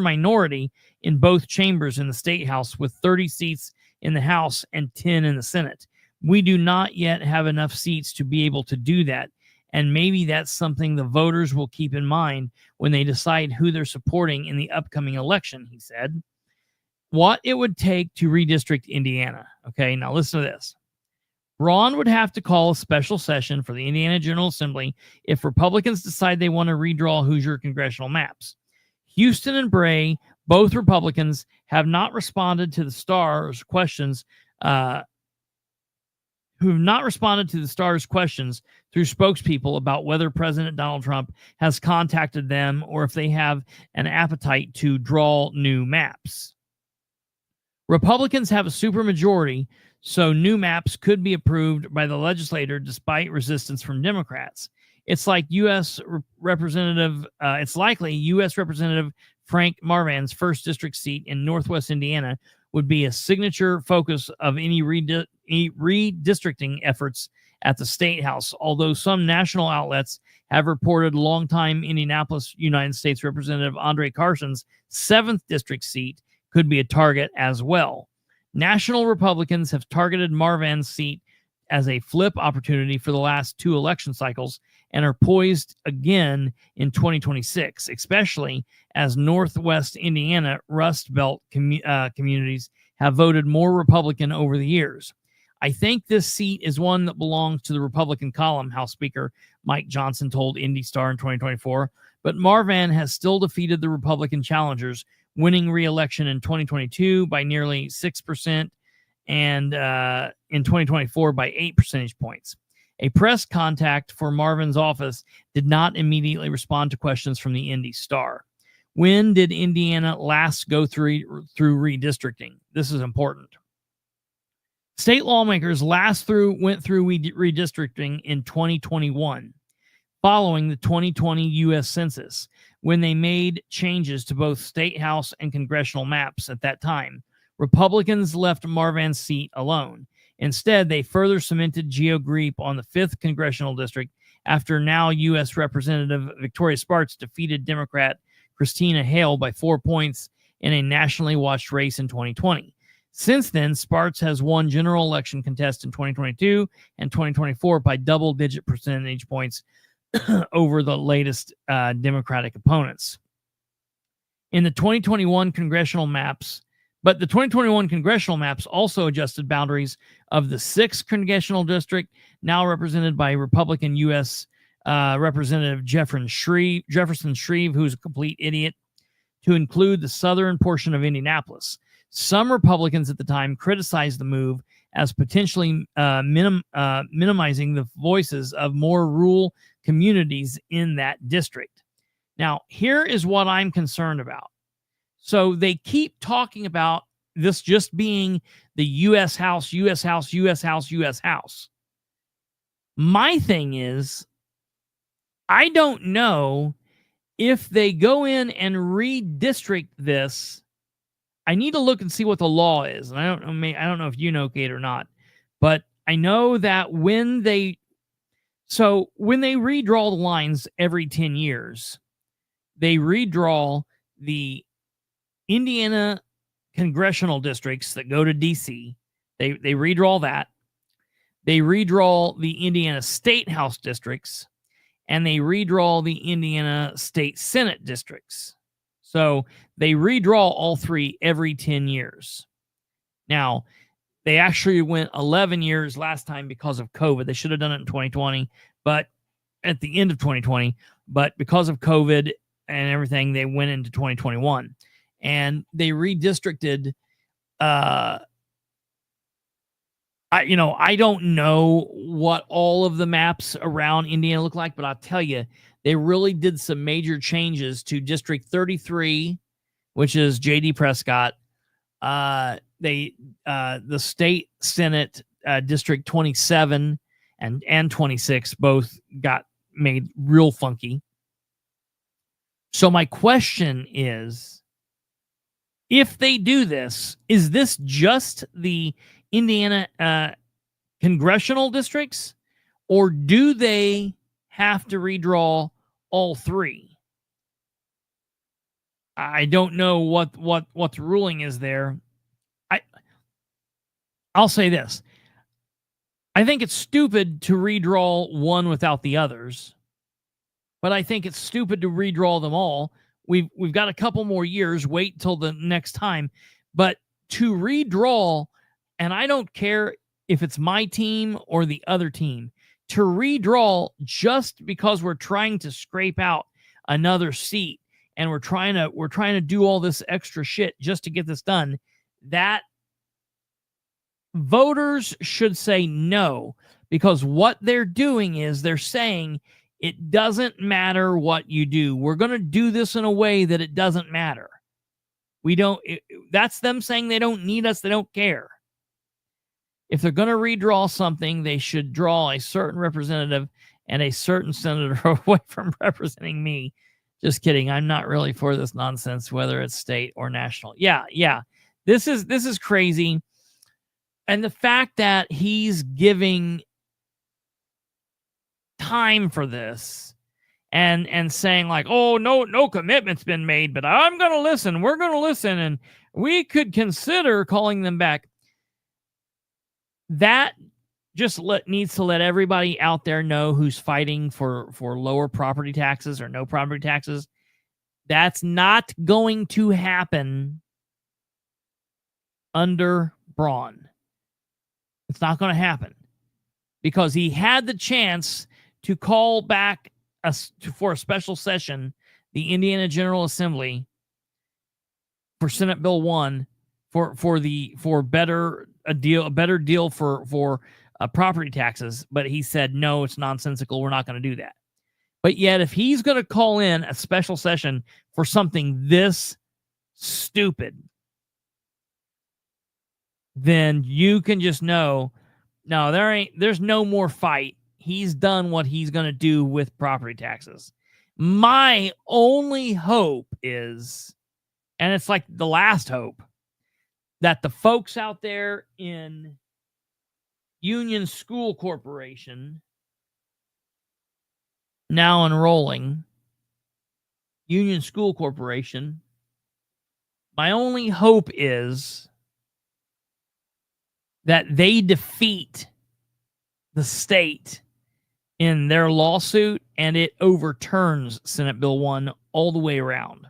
minority in both chambers in the State House, with 30 seats in the House and 10 in the Senate. We do not yet have enough seats to be able to do that, and maybe that's something the voters will keep in mind when they decide who they're supporting in the upcoming election, he said. What it would take to redistrict Indiana. Okay, now listen to this. Braun would have to call a special session for the Indiana General Assembly if Republicans decide they want to redraw Hoosier congressional maps. Houston and Bray, both Republicans, have not responded to the Star's questions. Who have not responded to the Star's questions through spokespeople about whether President Donald Trump has contacted them or if they have an appetite to draw new maps. Republicans have a supermajority, so new maps could be approved by the legislature despite resistance from Democrats. It's likely U.S. Representative Frank Marvan's 1st District seat in Northwest Indiana would be a signature focus of any redistricting efforts at the State House, although some national outlets have reported longtime Indianapolis United States Representative Andre Carson's 7th District seat could be a target as well. National Republicans have targeted Marvan's seat as a flip opportunity for the last 2 election cycles and are poised again in 2026, especially as Northwest Indiana Rust Belt communities have voted more Republican over the years. I think this seat is one that belongs to the Republican column, House Speaker Mike Johnson told Indy Star in 2024, but Marvan has still defeated the Republican challengers, winning re-election in 2022 by nearly 6% and in 2024 by 8 percentage points. A press contact for Marvan's office did not immediately respond to questions from the Indy Star. When did Indiana last go through redistricting? This is important. State lawmakers went through redistricting in 2021, following the 2020 U.S. Census, when they made changes to both State House and congressional maps at that time. Republicans left Marvan's seat alone. Instead, they further cemented Geo Greep on the 5th Congressional District after now U.S. Representative Victoria Spartz defeated Democrat Christina Hale by 4 points in a nationally watched race in 2020. Since then, Spartz has won general election contests in 2022 and 2024 by double-digit percentage points over the latest Democratic opponents. In the 2021 congressional maps, but the 2021 congressional maps also adjusted boundaries of the 6th Congressional District, now represented by Republican U.S. Representative Jefferson Shreve, who's a complete idiot, to include the southern portion of Indianapolis. Some Republicans at the time criticized the move as potentially minimizing the voices of more rural communities in that district. Now, here is what I'm concerned about. So they keep talking about this just being the U.S. House, U.S. House, U.S. House, U.S. House. My thing is, I don't know if they go in and redistrict this. I need to look and see what the law is. And I don't know if you know, Kate, or not, but I know that when they redraw the lines every 10 years, they redraw the Indiana congressional districts that go to DC. They redraw that. They redraw the Indiana State House districts, and they redraw the Indiana State Senate districts. So they redraw all three every 10 years. Now, they actually went 11 years last time because of COVID. They should have done it in 2020, but at the end of 2020, but because of COVID and everything, they went into 2021. And they redistricted. I don't know what all of the maps around Indiana look like, but I'll tell you, they really did some major changes to District 33, which is J.D. Prescott. The state Senate District 27 and 26 both got made real funky. So my question is, if they do this, is this just the Indiana congressional districts, or do they have to redraw all three? I don't know what the ruling is there. I'll say this. I think it's stupid to redraw one without the others, but I think it's stupid to redraw them all. We've got a couple more years. Wait till the next time. But to redraw, and I don't care if it's my team or the other team, to redraw just because we're trying to scrape out another seat and we're trying to do all this extra shit just to get this done, that voters should say no, because what they're doing is they're saying it doesn't matter what you do. We're going to do this in a way that it doesn't matter. That's them saying they don't need us. They don't care. If they're going to redraw something, they should draw a certain representative and a certain senator away from representing me. Just kidding. I'm not really for this nonsense, whether it's state or national. Yeah. This is crazy. And the fact that he's giving time for this and saying like, oh, no commitment's been made, but I'm going to listen. We're going to listen. And we could consider calling them back. That just needs to let everybody out there know who's fighting for lower property taxes or no property taxes. That's not going to happen under Braun. It's not going to happen because he had the chance to call back for a special session the Indiana General Assembly for Senate Bill 1 for a better deal for property taxes, but he said no, it's nonsensical. We're not going to do that. But yet, if he's going to call in a special session for something this stupid, then you can just know, no, there's no more fight. He's done what he's going to do with property taxes. My only hope is, and it's like the last hope, that the folks out there in Union School Corporation, now enrolling, Union School Corporation, my only hope is that they defeat the state in their lawsuit and it overturns Senate Bill 1 all the way around.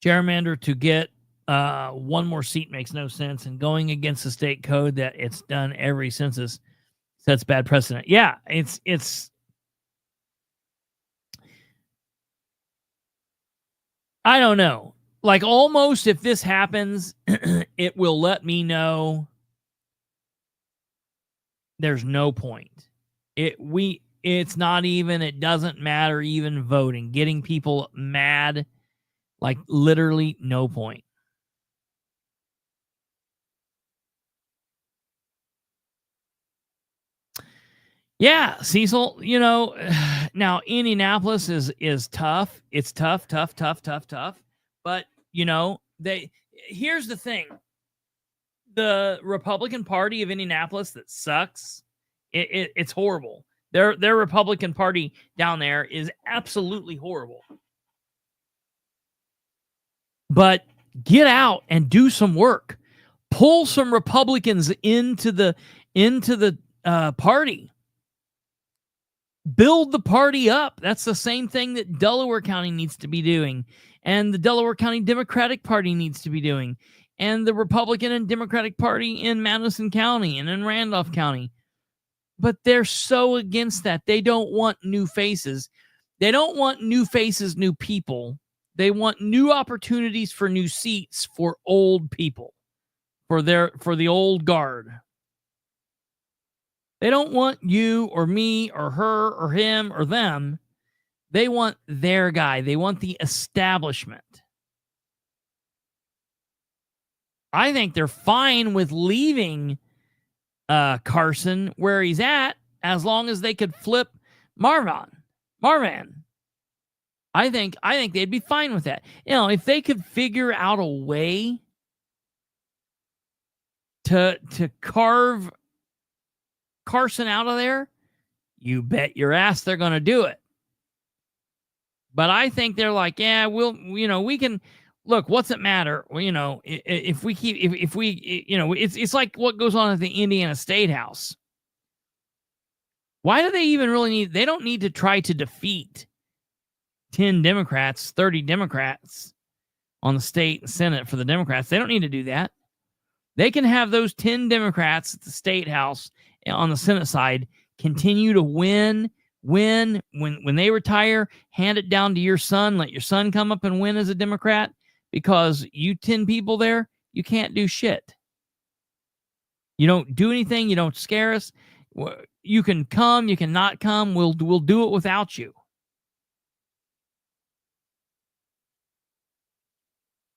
Gerrymander to get one more seat makes no sense, and going against the state code that it's done every census sets bad precedent. Yeah, it's I don't know. Like, almost if this happens, it will let me know there's no point. It's not even, it doesn't matter even voting. Getting people mad, like literally no point. Yeah, Cecil, now Indianapolis is tough. It's tough. But, here's the thing. the Republican Party of Indianapolis that sucks. It's horrible. Their Republican Party down there is absolutely horrible. But get out and do some work. Pull some Republicans into the party. Build the party up. That's the same thing that Delaware County needs to be doing, and the Delaware County Democratic Party needs to be doing, and the Republican and Democratic Party in Madison County and in Randolph County. But they're so against that. They don't want new faces. They don't want new faces, new people. They want new opportunities for new seats for old people, for the old guard. They don't want you or me or her or him or them. They want their guy. They want the establishment. I think they're fine with leaving Carson where he's at as long as they could flip Marvin. I think they'd be fine with that. You know, if they could figure out a way to carve Carson out of there, you bet your ass they're going to do it. But I think they're like, yeah, we can look, what's it matter? Well, if we it's like what goes on at the Indiana State House. Why do they even really they don't need to try to defeat 10 Democrats, 30 Democrats on the state and Senate for the Democrats. They don't need to do that. They can have those 10 Democrats at the State House on the Senate side continue to win. When they retire, hand it down to your son. Let your son come up and win as a Democrat, because you 10 people there, you can't do shit. You don't do anything. You don't scare us. You can come. You can not come. We'll do it without you.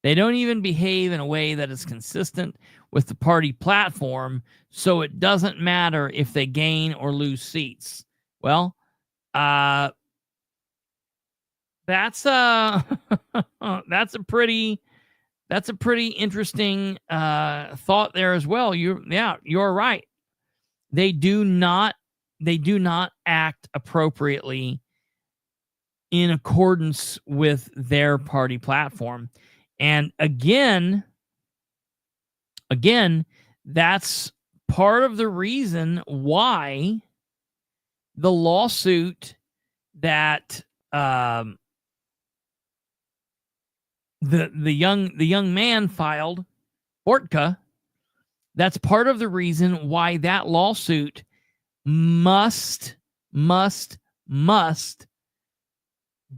They don't even behave in a way that is consistent with the party platform, so it doesn't matter if they gain or lose seats. Well, that's a pretty interesting thought there as well. You're right. They do not act appropriately in accordance with their party platform. And again, that's part of the reason why the lawsuit that the young man filed, Ortka, that's part of the reason why that lawsuit must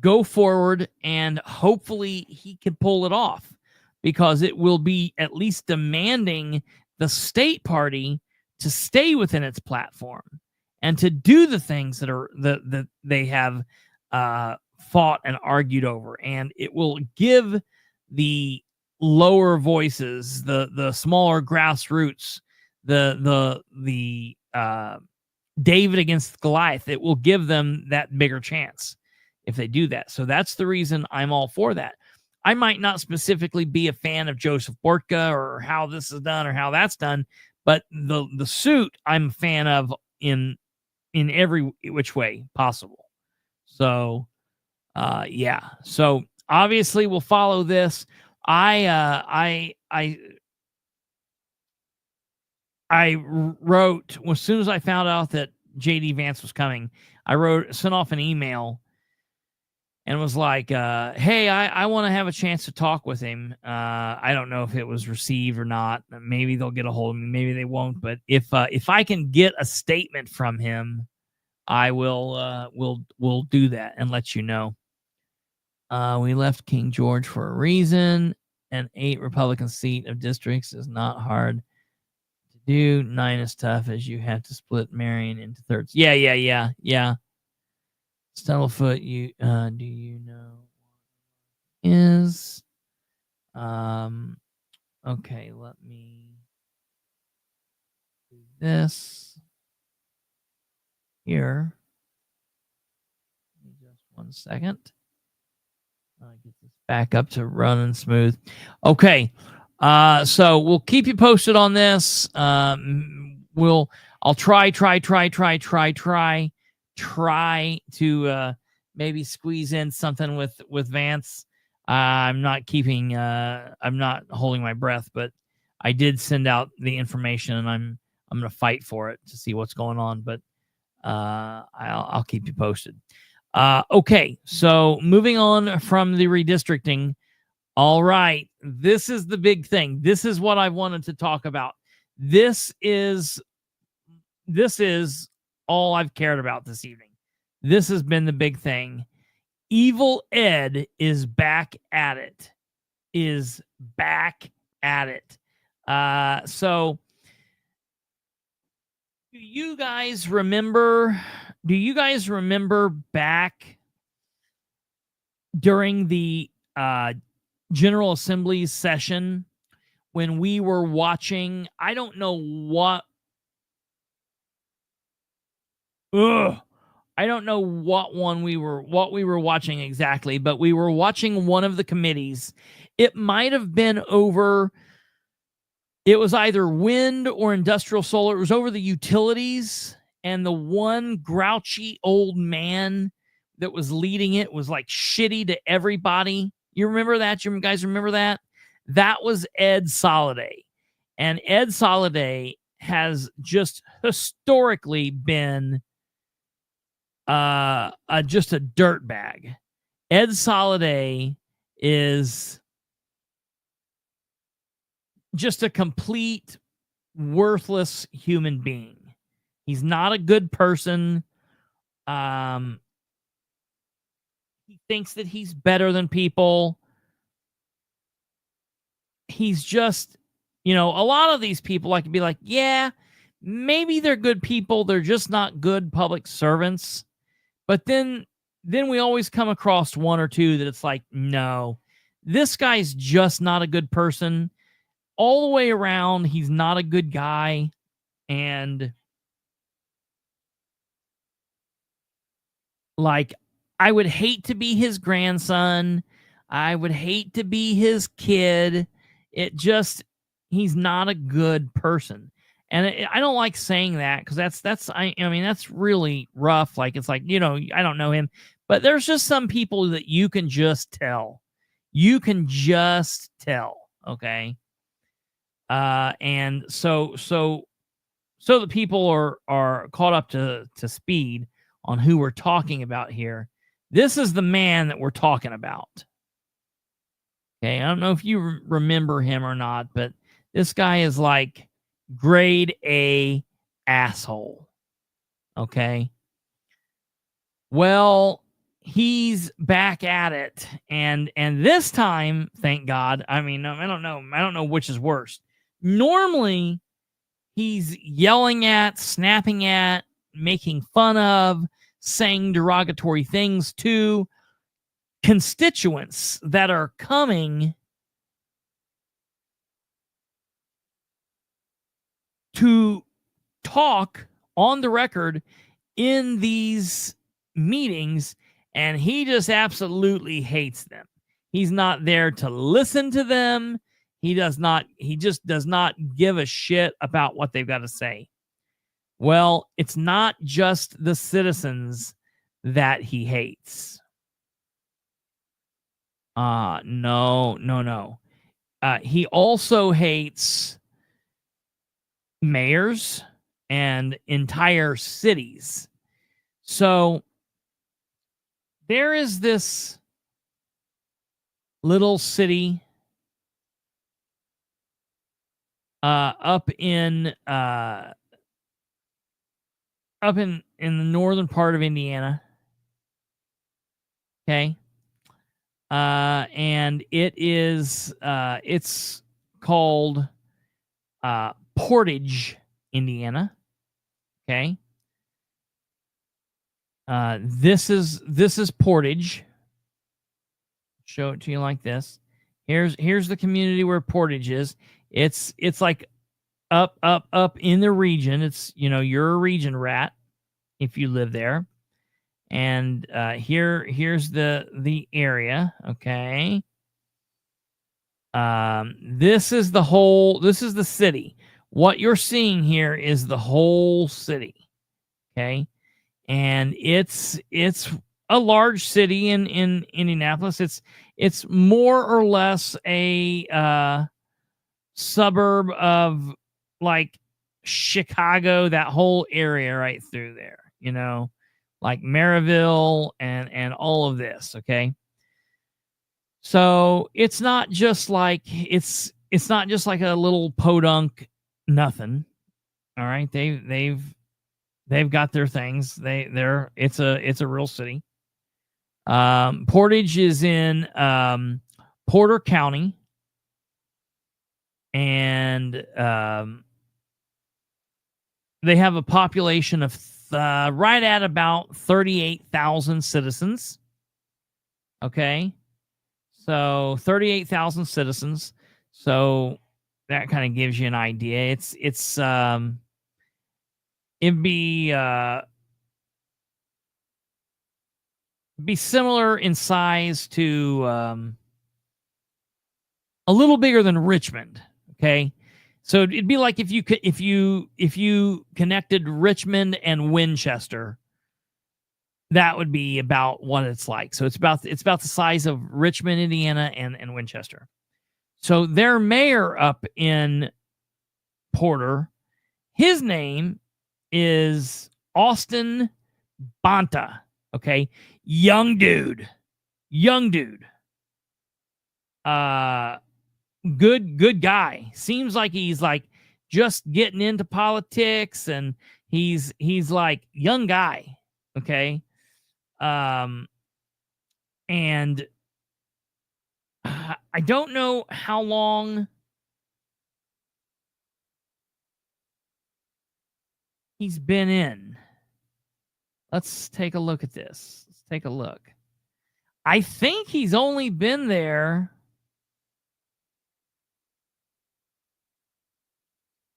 go forward, and hopefully he can pull it off, because it will be at least demanding the state party to stay within its platform and to do the things that they have fought and argued over. And it will give the lower voices, the smaller grassroots, the David against Goliath, it will give them that bigger chance if they do that. So that's the reason I'm all for that. I might not specifically be a fan of Joseph Bortka or how this is done or how that's done, but the suit I'm a fan of in every which way possible. So, yeah. So obviously we'll follow this. I wrote, as soon as I found out that J.D. Vance was coming, sent off an email and was like, hey, I want to have a chance to talk with him. I don't know if it was received or not. Maybe they'll get a hold of me. Maybe they won't. But if I can get a statement from him, I will do that and let you know. We left King George for a reason. An 8 Republican seat of districts is not hard to do. 9 is tough, as you have to split Marion into thirds. Yeah. Stumblefoot, do you know what is? Okay, let me do this here. Just 1 second. Get this back up to running smooth. Okay. So we'll keep you posted on this. I'll try to maybe squeeze in something with Vance. I'm not holding my breath, but I did send out the information, and I'm going to fight for it to see what's going on. But I'll keep you posted. Okay, so moving on from the redistricting. All right, this is the big thing. This is what I wanted to talk about. This is all I've cared about this evening. This has been the big thing. Evil Ed is back at it. So do you guys remember back during the General Assembly's session when we were watching, I don't know what we were watching exactly, but we were watching one of the committees. It might have been over, it was either wind or industrial solar. It was over the utilities, and the one grouchy old man that was leading it was like shitty to everybody. You remember that? You guys remember that? That was Ed Soliday. And Ed Soliday has just historically been just a dirtbag. Ed Soliday is just a complete worthless human being. He's not a good person. He thinks that he's better than people. He's just, a lot of these people like to be like, yeah, maybe they're good people. They're just not good public servants. But then we always come across one or two that it's like, no, this guy's just not a good person. All the way around, he's not a good guy. And like, I would hate to be his grandson. I would hate to be his kid. He's not a good person. And I don't like saying that because that's really rough. Like, it's like, I don't know him, but there's just some people that you can just tell. You can just tell. Okay. And so the people are caught up to speed on who we're talking about here. This is the man that we're talking about. Okay. I don't know if you remember him or not, but this guy is like grade A asshole. Okay. Well, he's back at it. And this time, thank God. I mean, I don't know which is worse. Normally, he's yelling at, snapping at, making fun of, saying derogatory things to constituents that are coming to talk on the record in these meetings, and he just absolutely hates them. He's not there to listen to them. He just does not give a shit about what they've got to say. Well, it's not just the citizens that he hates. No. He also hates mayors and entire cities. So there is this little city up in the northern part of Indiana. Okay. And it's called Portage, Indiana. Okay. This is Portage. Show it to you like this. Here's the community where Portage is. It's like up in the region. It's, you're a region rat if you live there. And here's the area. Okay. This is the city. What you're seeing here is the whole city. Okay. And it's a large city in Indianapolis. It's more or less a suburb of like Chicago, that whole area right through there, like Maryville and all of this. Okay. So it's not just like it's not just like a little podunk nothing. All right. They've got their things. It's a real city. Portage is in Porter County, and they have a population of right at about 38,000 citizens. Okay, so 38,000 citizens. So that kind of gives you an idea. It'd be similar in size to a little bigger than Richmond. Okay, so it'd be like if you connected Richmond and Winchester, that would be about what it's like. So it's about the size of Richmond, Indiana, and Winchester. So their mayor up in Porter, his name is Austin Bonta. Okay, young dude. Good guy. Seems like he's like just getting into politics, and he's like young guy. Okay, and I don't know how long he's been in. Let's take a look at this. Let's take a look. I think he's only been there.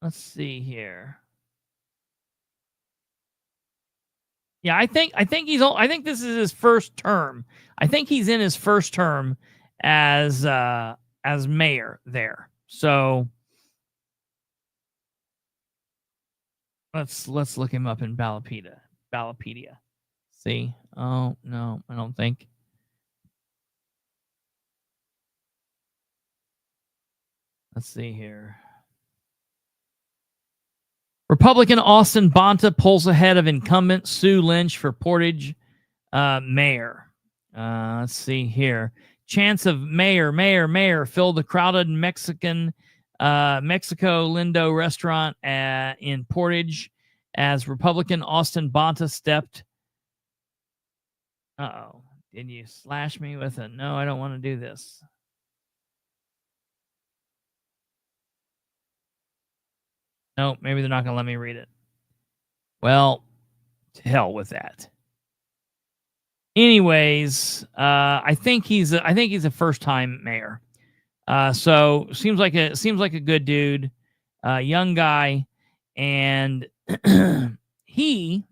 Let's see here. Yeah, I think this is his first term. I think he's in his first term as mayor there. So let's look him up in Ballotpedia. See? Oh no, I don't think. Let's see here. Republican Austin Bonta pulls ahead of incumbent Sue Lynch for Portage mayor. Let's see here. Chance of mayor fill the crowded Mexico Lindo restaurant in Portage as Republican Austin Bonta stepped. Uh-oh. Did you slash me with it? No, I don't want to do this. No, maybe they're not going to let me read it. Well, to hell with that. Anyways, I think he's a first-time mayor. So seems like a good dude, young guy, and he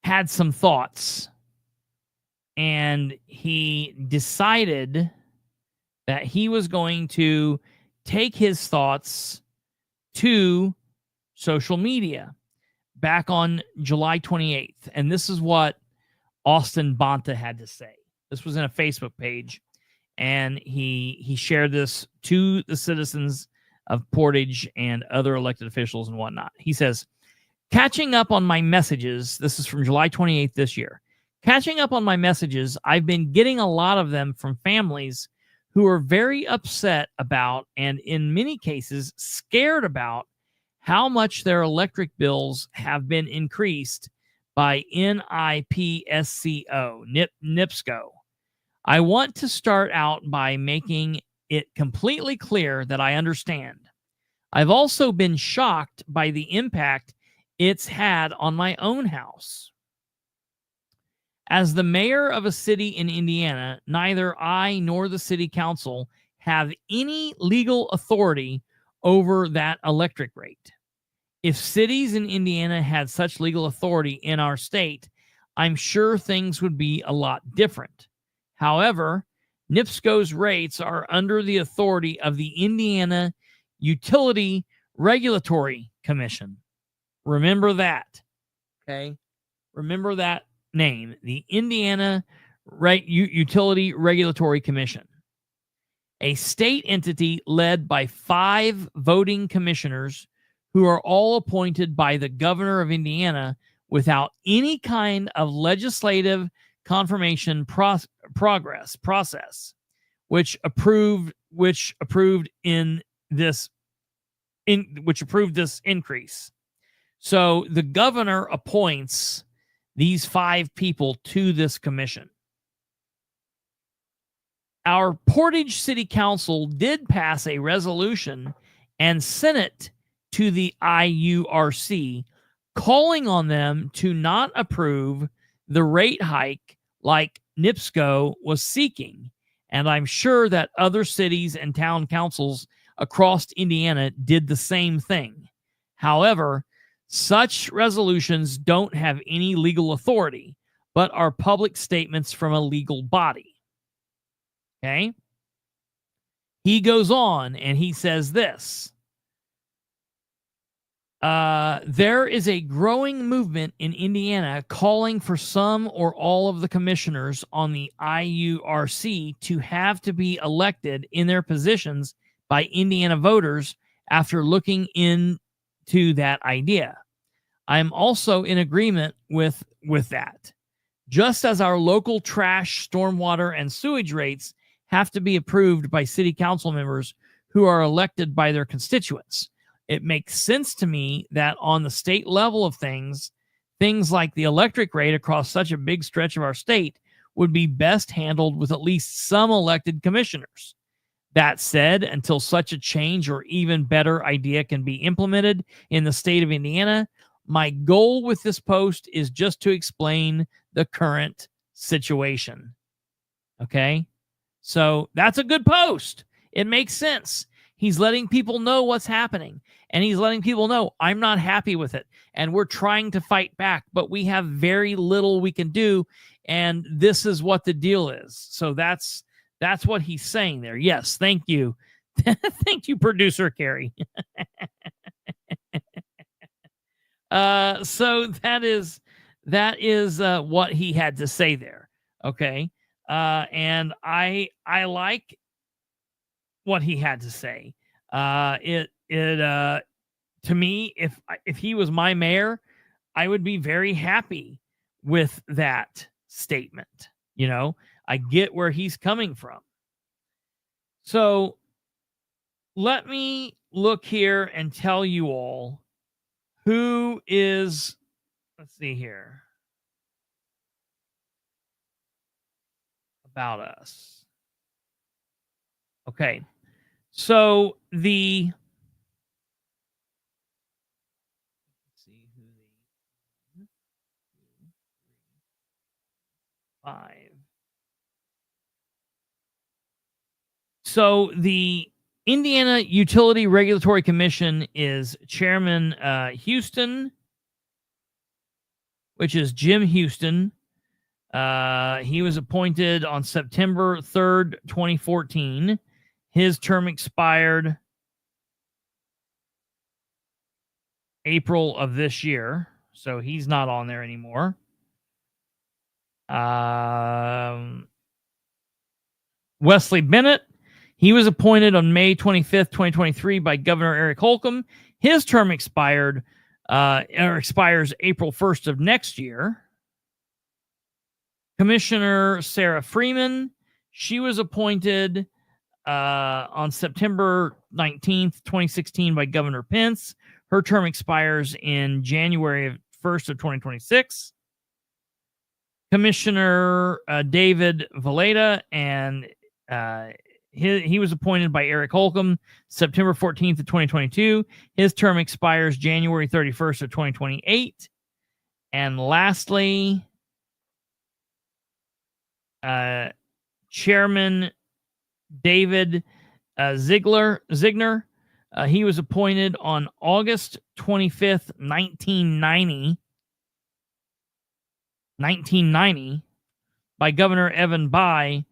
had some thoughts, and he decided that he was going to take his thoughts to social media back on July 28th. And this is what Austin Bonta had to say. This was in a Facebook page, and he shared this to the citizens of Portage and other elected officials and whatnot. He says, catching up on my messages, this is from July 28th this year. Catching up on my messages, I've been getting a lot of them from families who are very upset about, and in many cases scared about, how much their electric bills have been increased by NIPSCO. I want to start out by making it completely clear that I understand. I've also been shocked by the impact it's had on my own house. As the mayor of a city in Indiana, neither I nor the city council have any legal authority over that electric rate. If cities in Indiana had such legal authority in our state, I'm sure things would be a lot different. However, NIPSCO's rates are under the authority of the Indiana Utility Regulatory Commission. Remember that. Okay? Remember that name, the Indiana Utility Regulatory Commission. A state entity led by 5 voting commissioners who are all appointed by the governor of Indiana without any kind of legislative confirmation process, which approved this increase. So the governor appoints these 5 people to this commission. Our Portage City Council did pass a resolution and sent it to the IURC, calling on them to not approve the rate hike like NIPSCO was seeking. And I'm sure that other cities and town councils across Indiana did the same thing. However, such resolutions don't have any legal authority, but are public statements from a legal body. Okay? He goes on and he says this. There is a growing movement in Indiana calling for some or all of the commissioners on the IURC to have to be elected in their positions by Indiana voters after looking into that idea. I'm also in agreement with that. Just as our local trash, stormwater, and sewage rates have to be approved by city council members who are elected by their constituents, it makes sense to me that on the state level of things like the electric rate across such a big stretch of our state would be best handled with at least some elected commissioners. That said, until such a change or even better idea can be implemented in the state of Indiana, my goal with this post is just to explain the current situation. Okay? So that's a good post. It makes sense. He's letting people know what's happening. And he's letting people know, I'm not happy with it. And we're trying to fight back, but we have very little we can do. And this is what the deal is. So that's what he's saying there. Yes, thank you. Thank you, producer Carrie. So that is what he had to say there. Okay. And I like what he had to say. To me, if he was my mayor, I would be very happy with that statement. You know, I get where he's coming from. So let me look here and tell you all who is, let's see here, about us. Okay. So let's see who the 5. So the Indiana Utility Regulatory Commission is Chairman Houston, which is Jim Houston. He was appointed on September 3rd, 2014. His term expired April of this year, so he's not on there anymore. Wesley Bennett, he was appointed on May 25th, 2023 by Governor Eric Holcomb. His term expires April 1st of next year. Commissioner Sarah Freeman, she was appointed on September 19th, 2016 by Governor Pence. Her term expires in January 1st of 2026. Commissioner David Valletta, and he was appointed by Eric Holcomb September 14th of 2022. His term expires January 31st of 2028. And lastly, Chairman David Zigner, he was appointed on August 25th, 1990 by Governor Evan Bayh.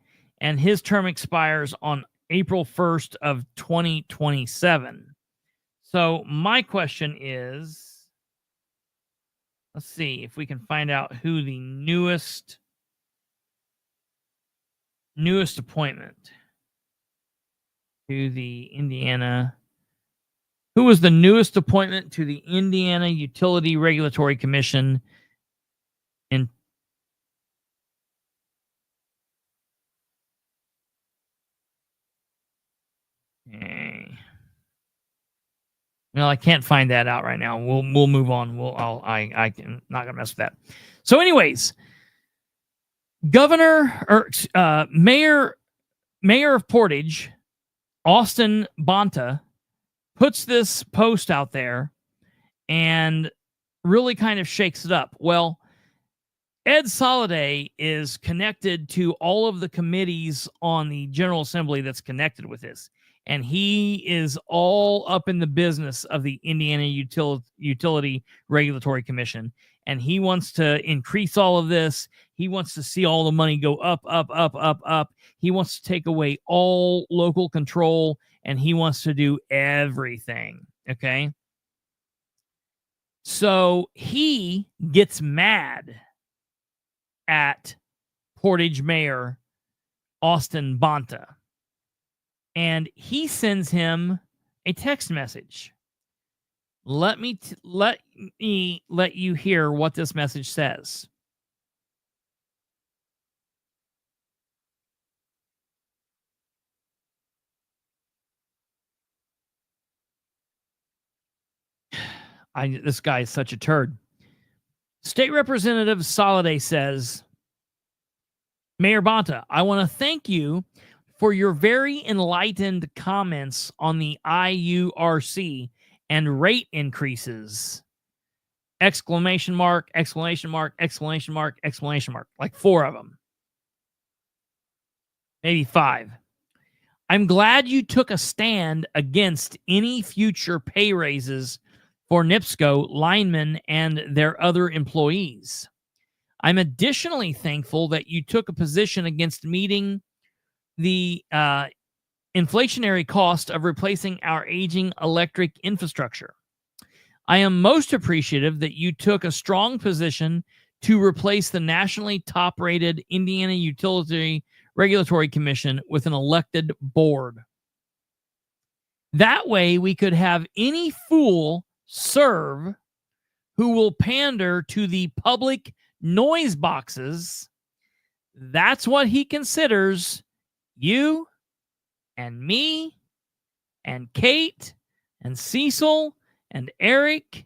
and his term expires on April 1st of 2027. So my question is, let's see if we can find out who the newest appointment to the Indiana. Who was the newest appointment to the Indiana Utility Regulatory Commission in Well, I can't find that out right now. We'll move on. I'm not gonna mess with that. So, anyways, Mayor of Portage, Austin Bonta, puts this post out there and really kind of shakes it up. Well, Ed Soliday is connected to all of the committees on the General Assembly that's connected with this. And he is all up in the business of the Indiana Utility Regulatory Commission. And he wants to increase all of this. He wants to see all the money go up, up, up, up, up. He wants to take away all local control, and he wants to do everything. Okay? So he gets mad at Portage Mayor Austin Bonta. And he sends him a text message. Let me let you hear what this message says. This guy is such a turd. State Representative Soliday says, Mayor Bonta, I want to thank you for your very enlightened comments on the IURC and rate increases. Exclamation mark, exclamation mark, exclamation mark, exclamation mark. Like 4 of them. Maybe 5. I'm glad you took a stand against any future pay raises for NIPSCO linemen and their other employees. I'm additionally thankful that you took a position against meeting the inflationary cost of replacing our aging electric infrastructure. I am most appreciative that you took a strong position to replace the nationally top-rated Indiana Utility Regulatory Commission with an elected board. That way, we could have any fool serve who will pander to the public noise boxes. That's what he considers you and me and Kate and Cecil and Eric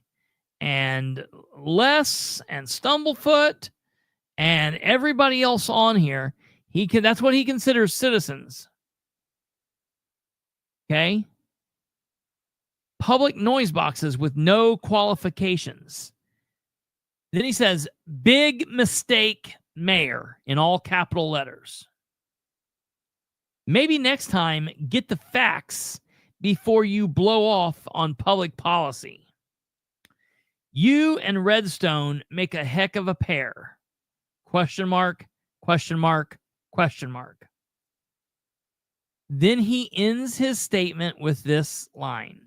and Les and Stumblefoot and everybody else on here. That's what he considers citizens. Okay? Public noise boxes with no qualifications. Then he says, big mistake, Mayor, in all capital letters. Maybe next time, get the facts before you blow off on public policy. You and Redstone make a heck of a pair. Question mark, question mark, question mark. Then he ends his statement with this line.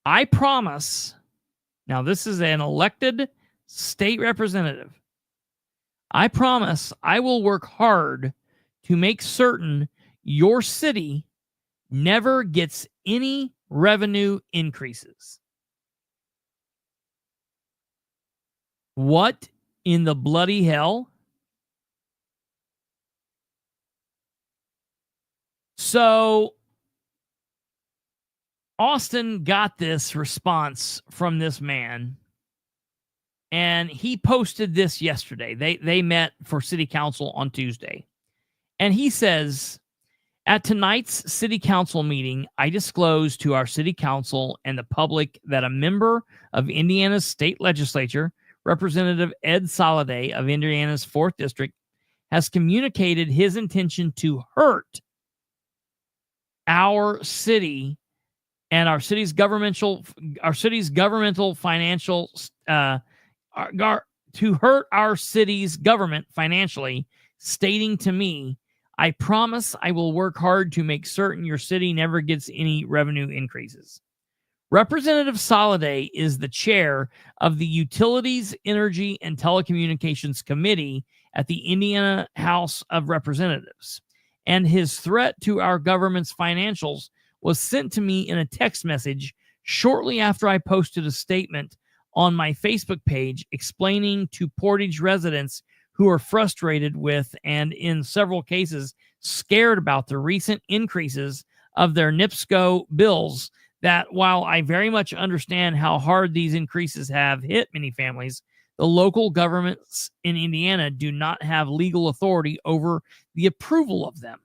I promise, now this is an elected state representative. I promise I will work hard to make certain your city never gets any revenue increases. What in the bloody hell? So Austin got this response from this man, and he posted this yesterday. They met for city council on Tuesday. And he says, at tonight's city council meeting, I disclosed to our city council and the public that a member of Indiana's state legislature, Representative Ed Soliday of Indiana's 4th District, has communicated his intention to hurt our city and our city's governmental financial to hurt our city's government financially stating to me, "I promise I will work hard to make certain your city never gets any revenue increases." Representative Soliday is the chair of the Utilities, Energy, and Telecommunications Committee at the Indiana House of Representatives, and his threat to our government's financials was sent to me in a text message shortly after I posted a statement on my Facebook page explaining to Portage residents who are frustrated with and in several cases scared about the recent increases of their NIPSCO bills, that while I very much understand how hard these increases have hit many families, the local governments in Indiana do not have legal authority over the approval of them.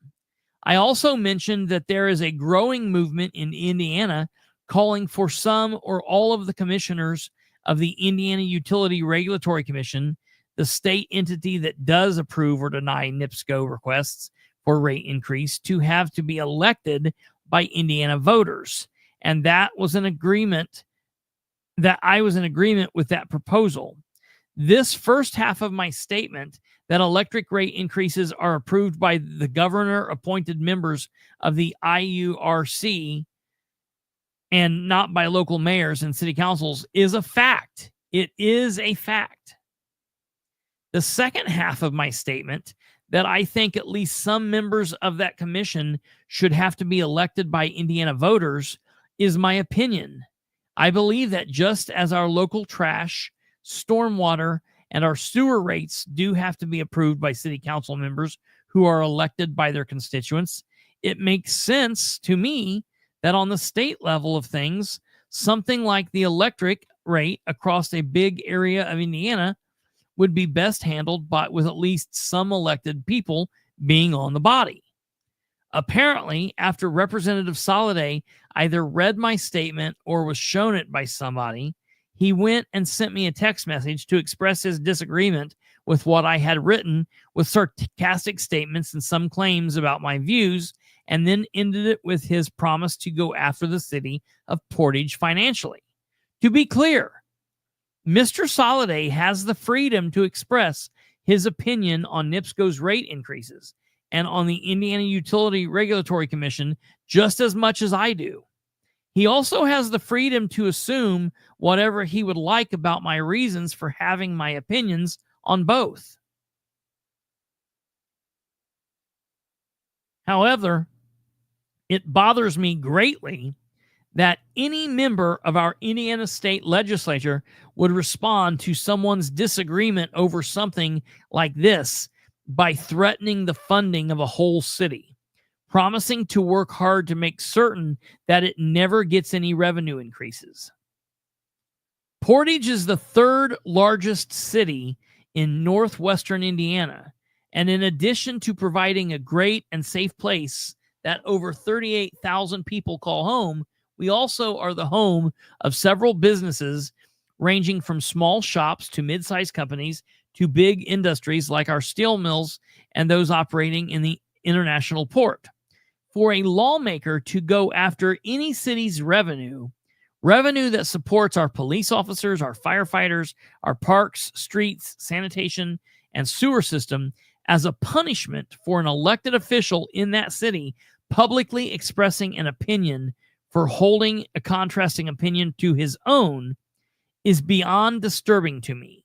I also mentioned that there is a growing movement in Indiana calling for some or all of the commissioners of the Indiana Utility Regulatory Commission, the state entity that does approve or deny NIPSCO requests for rate increase, to have to be elected by Indiana voters. And that was an agreement that I was in agreement with that proposal. This first half of my statement, that electric rate increases are approved by the governor-appointed members of the IURC and not by local mayors and city councils, is a fact. It is a fact. The second half of my statement, that I think at least some members of that commission should have to be elected by Indiana voters, is my opinion. I believe that just as our local trash, stormwater, and our sewer rates do have to be approved by city council members who are elected by their constituents, it makes sense to me that on the state level of things, something like the electric rate across a big area of Indiana would be best handled with at least some elected people being on the body. Apparently, after Representative Soliday either read my statement or was shown it by somebody, he went and sent me a text message to express his disagreement with what I had written, with sarcastic statements and some claims about my views, and then ended it with his promise to go after the city of Portage financially. To be clear, Mr. Soliday has the freedom to express his opinion on NIPSCO's rate increases and on the Indiana Utility Regulatory Commission just as much as I do. He also has the freedom to assume whatever he would like about my reasons for having my opinions on both. However, it bothers me greatly that any member of our Indiana state legislature would respond to someone's disagreement over something like this by threatening the funding of a whole city, promising to work hard to make certain that it never gets any revenue increases. Portage is the third largest city in northwestern Indiana, and in addition to providing a great and safe place that over 38,000 people call home, we also are the home of several businesses ranging from small shops to mid-sized companies to big industries like our steel mills and those operating in the international port. For a lawmaker to go after any city's revenue that supports our police officers, our firefighters, our parks, streets, sanitation, and sewer system as a punishment for an elected official in that city publicly expressing an opinion for holding a contrasting opinion to his own, is beyond disturbing to me.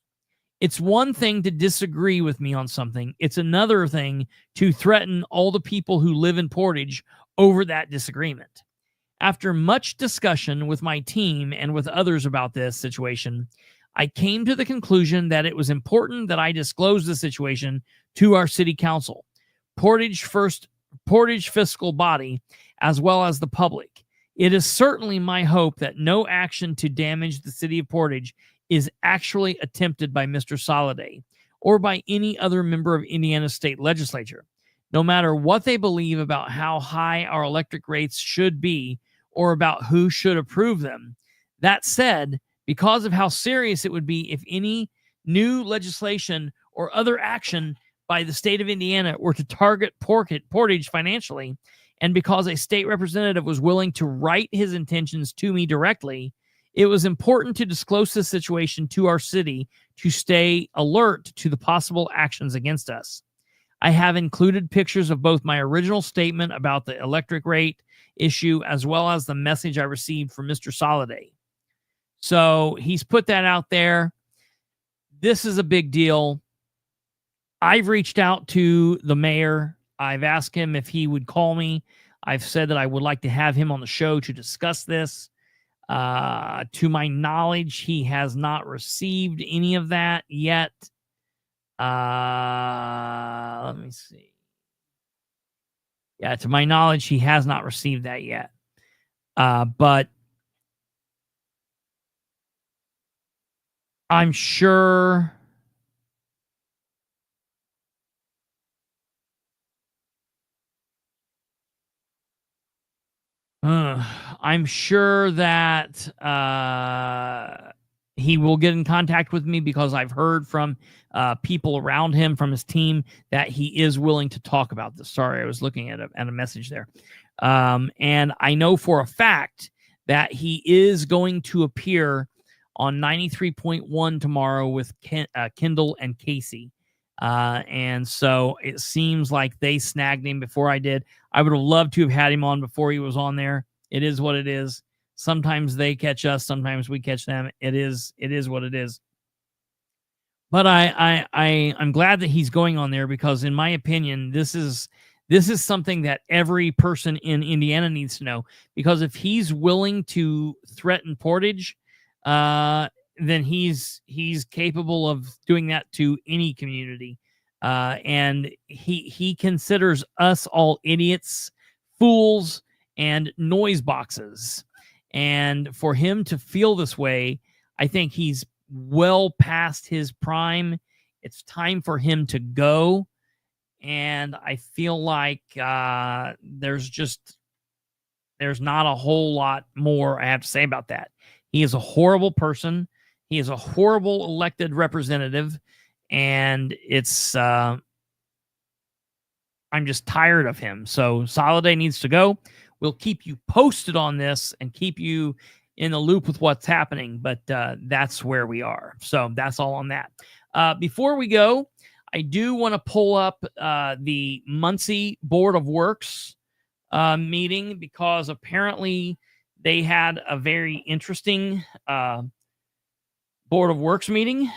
It's one thing to disagree with me on something. It's another thing to threaten all the people who live in Portage over that disagreement. After much discussion with my team and with others about this situation, I came to the conclusion that it was important that I disclose the situation to our city council, Portage fiscal body, as well as the public. It is certainly my hope that no action to damage the city of Portage is actually attempted by Mr. Soliday or by any other member of Indiana state legislature, no matter what they believe about how high our electric rates should be or about who should approve them. That said, because of how serious it would be if any new legislation or other action by the state of Indiana were to target Portage financially, and because a state representative was willing to write his intentions to me directly, it was important to disclose the situation to our city to stay alert to the possible actions against us. I have included pictures of both my original statement about the electric rate issue as well as the message I received from Mr. Soliday. So he's put that out there. This is a big deal. I've reached out to the mayor. I've asked him if he would call me. I've said that I would like to have him on the show to discuss this. To my knowledge, he has not received any of that yet. Let me see. Yeah, to my knowledge, he has not received that yet. But I'm sure that he will get in contact with me because I've heard from people around him, from his team, that he is willing to talk about this. Sorry, I was looking at a message there. And I know for a fact that he is going to appear on 93.1 tomorrow with Kendall and Casey. And so it seems like they snagged him before I did. I would have loved to have had him on before he was on there. It is what it is. Sometimes they catch us, sometimes we catch them. It is what it is. But I'm glad that he's going on there because, in my opinion, this is something that every person in Indiana needs to know. Because if he's willing to threaten Portage, then he's capable of doing that to any community. And he considers us all idiots, fools, and noise boxes. And for him to feel this way, I think he's well past his prime. It's time for him to go. And I feel like there's not a whole lot more I have to say about that. He is a horrible person. He is a horrible elected representative. And I'm just tired of him. So Soliday needs to go. We'll keep you posted on this and keep you in the loop with what's happening. But that's where we are. So that's all on that. Before we go, I do want to pull up the Muncie Board of Works meeting because apparently they had a very interesting Board of Works meeting.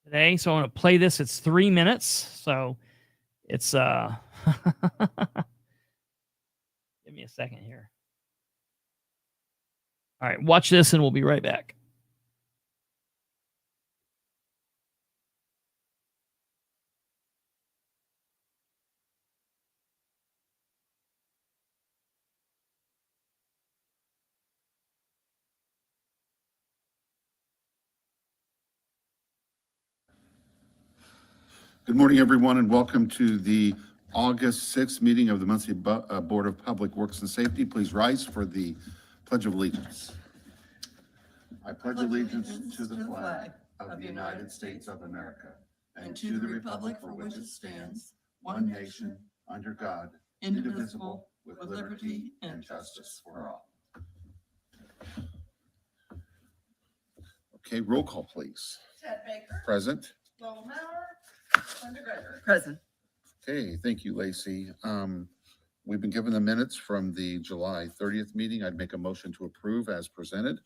Today. So I'm going to play this. It's 3 minutes. So it's give me a second here. All right, watch this and we'll be right back. Good morning, everyone, and welcome to the August 6th meeting of the Muncie Board of Public Works and Safety. Please rise for the Pledge of Allegiance. I pledge allegiance to the flag of the United States of America and to the republic for which it stands, one nation, under God, indivisible, with liberty and justice for all. Okay, roll call, please. Ted Baker. Present. Lowell Maurer. Linda Gregory. Present. Okay, thank you, Lacey. We've been given the minutes from the July 30th meeting. I'd make a motion to approve as presented.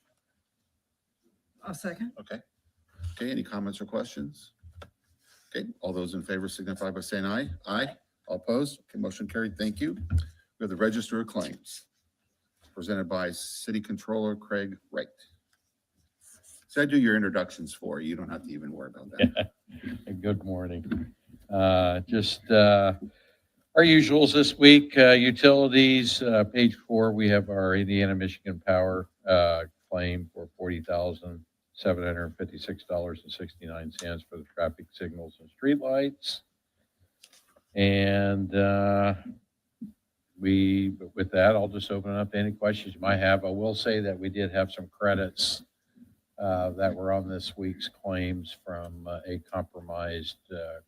I'll second. Okay. Okay, any comments or questions? Okay, all those in favor signify by saying aye. Aye. All opposed? Okay, motion carried. Thank you. We have the Register of Claims presented by City Controller Craig Wright. So I do your introductions for you. You don't have to even worry about that. Good morning. Just our usuals this week. Utilities, page 4, we have our Indiana Michigan Power claim for $40,756.69 for the traffic signals and streetlights. And with that, I'll just open it up to any questions you might have. I will say that we did have some credits that were on this week's claims from a compromised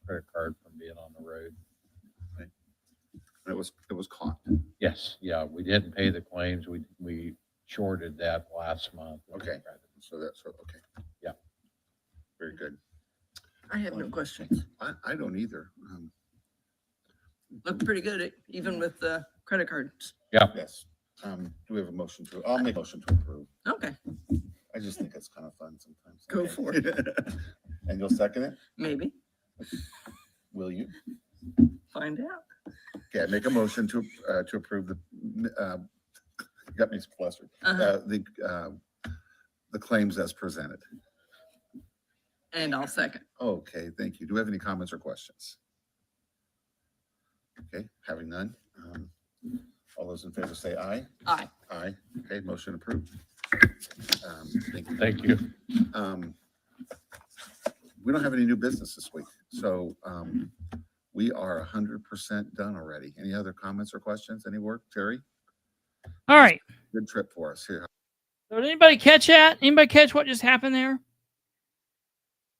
credit card from being on the road. Okay. It was caught. Yes, yeah, we didn't pay the claims. We shorted that last month. Okay. So that's, okay. Yeah. Very good. I have no questions. I don't either. Looked pretty good, even with the credit cards. Yes. Do we have a motion to, I'll make a motion to approve. Okay, I just think it's kind of fun sometimes. Go Okay. for it. And you'll second it? maybe. Will you? Find out. Okay, I make a motion to approve the, got me flustered. Uh-huh. The claims as presented. And I'll second. Okay, thank you. Do we have any comments or questions? Okay, having none. All those in favor say aye. Aye. Aye. Okay, motion approved. Thank you. Thank you. We don't have any new business this week, so we are 100% done already. Any other comments or questions? Any work, Terry? All right. Good trip for us here. So did anybody catch that? Anybody catch what just happened there?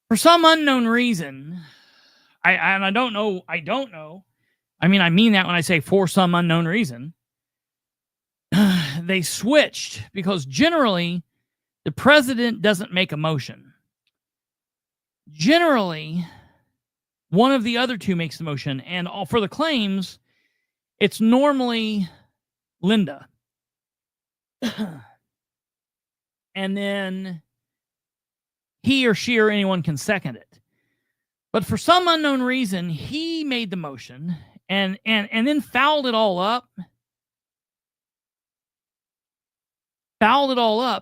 For some unknown reason, I don't know. I mean that when I say for some unknown reason, they switched because generally the president doesn't make a motion. Generally, one of the other two makes the motion, and for the claims, it's normally Linda. And then he or she or anyone can second it. But for some unknown reason, he made the motion and then fouled it all up.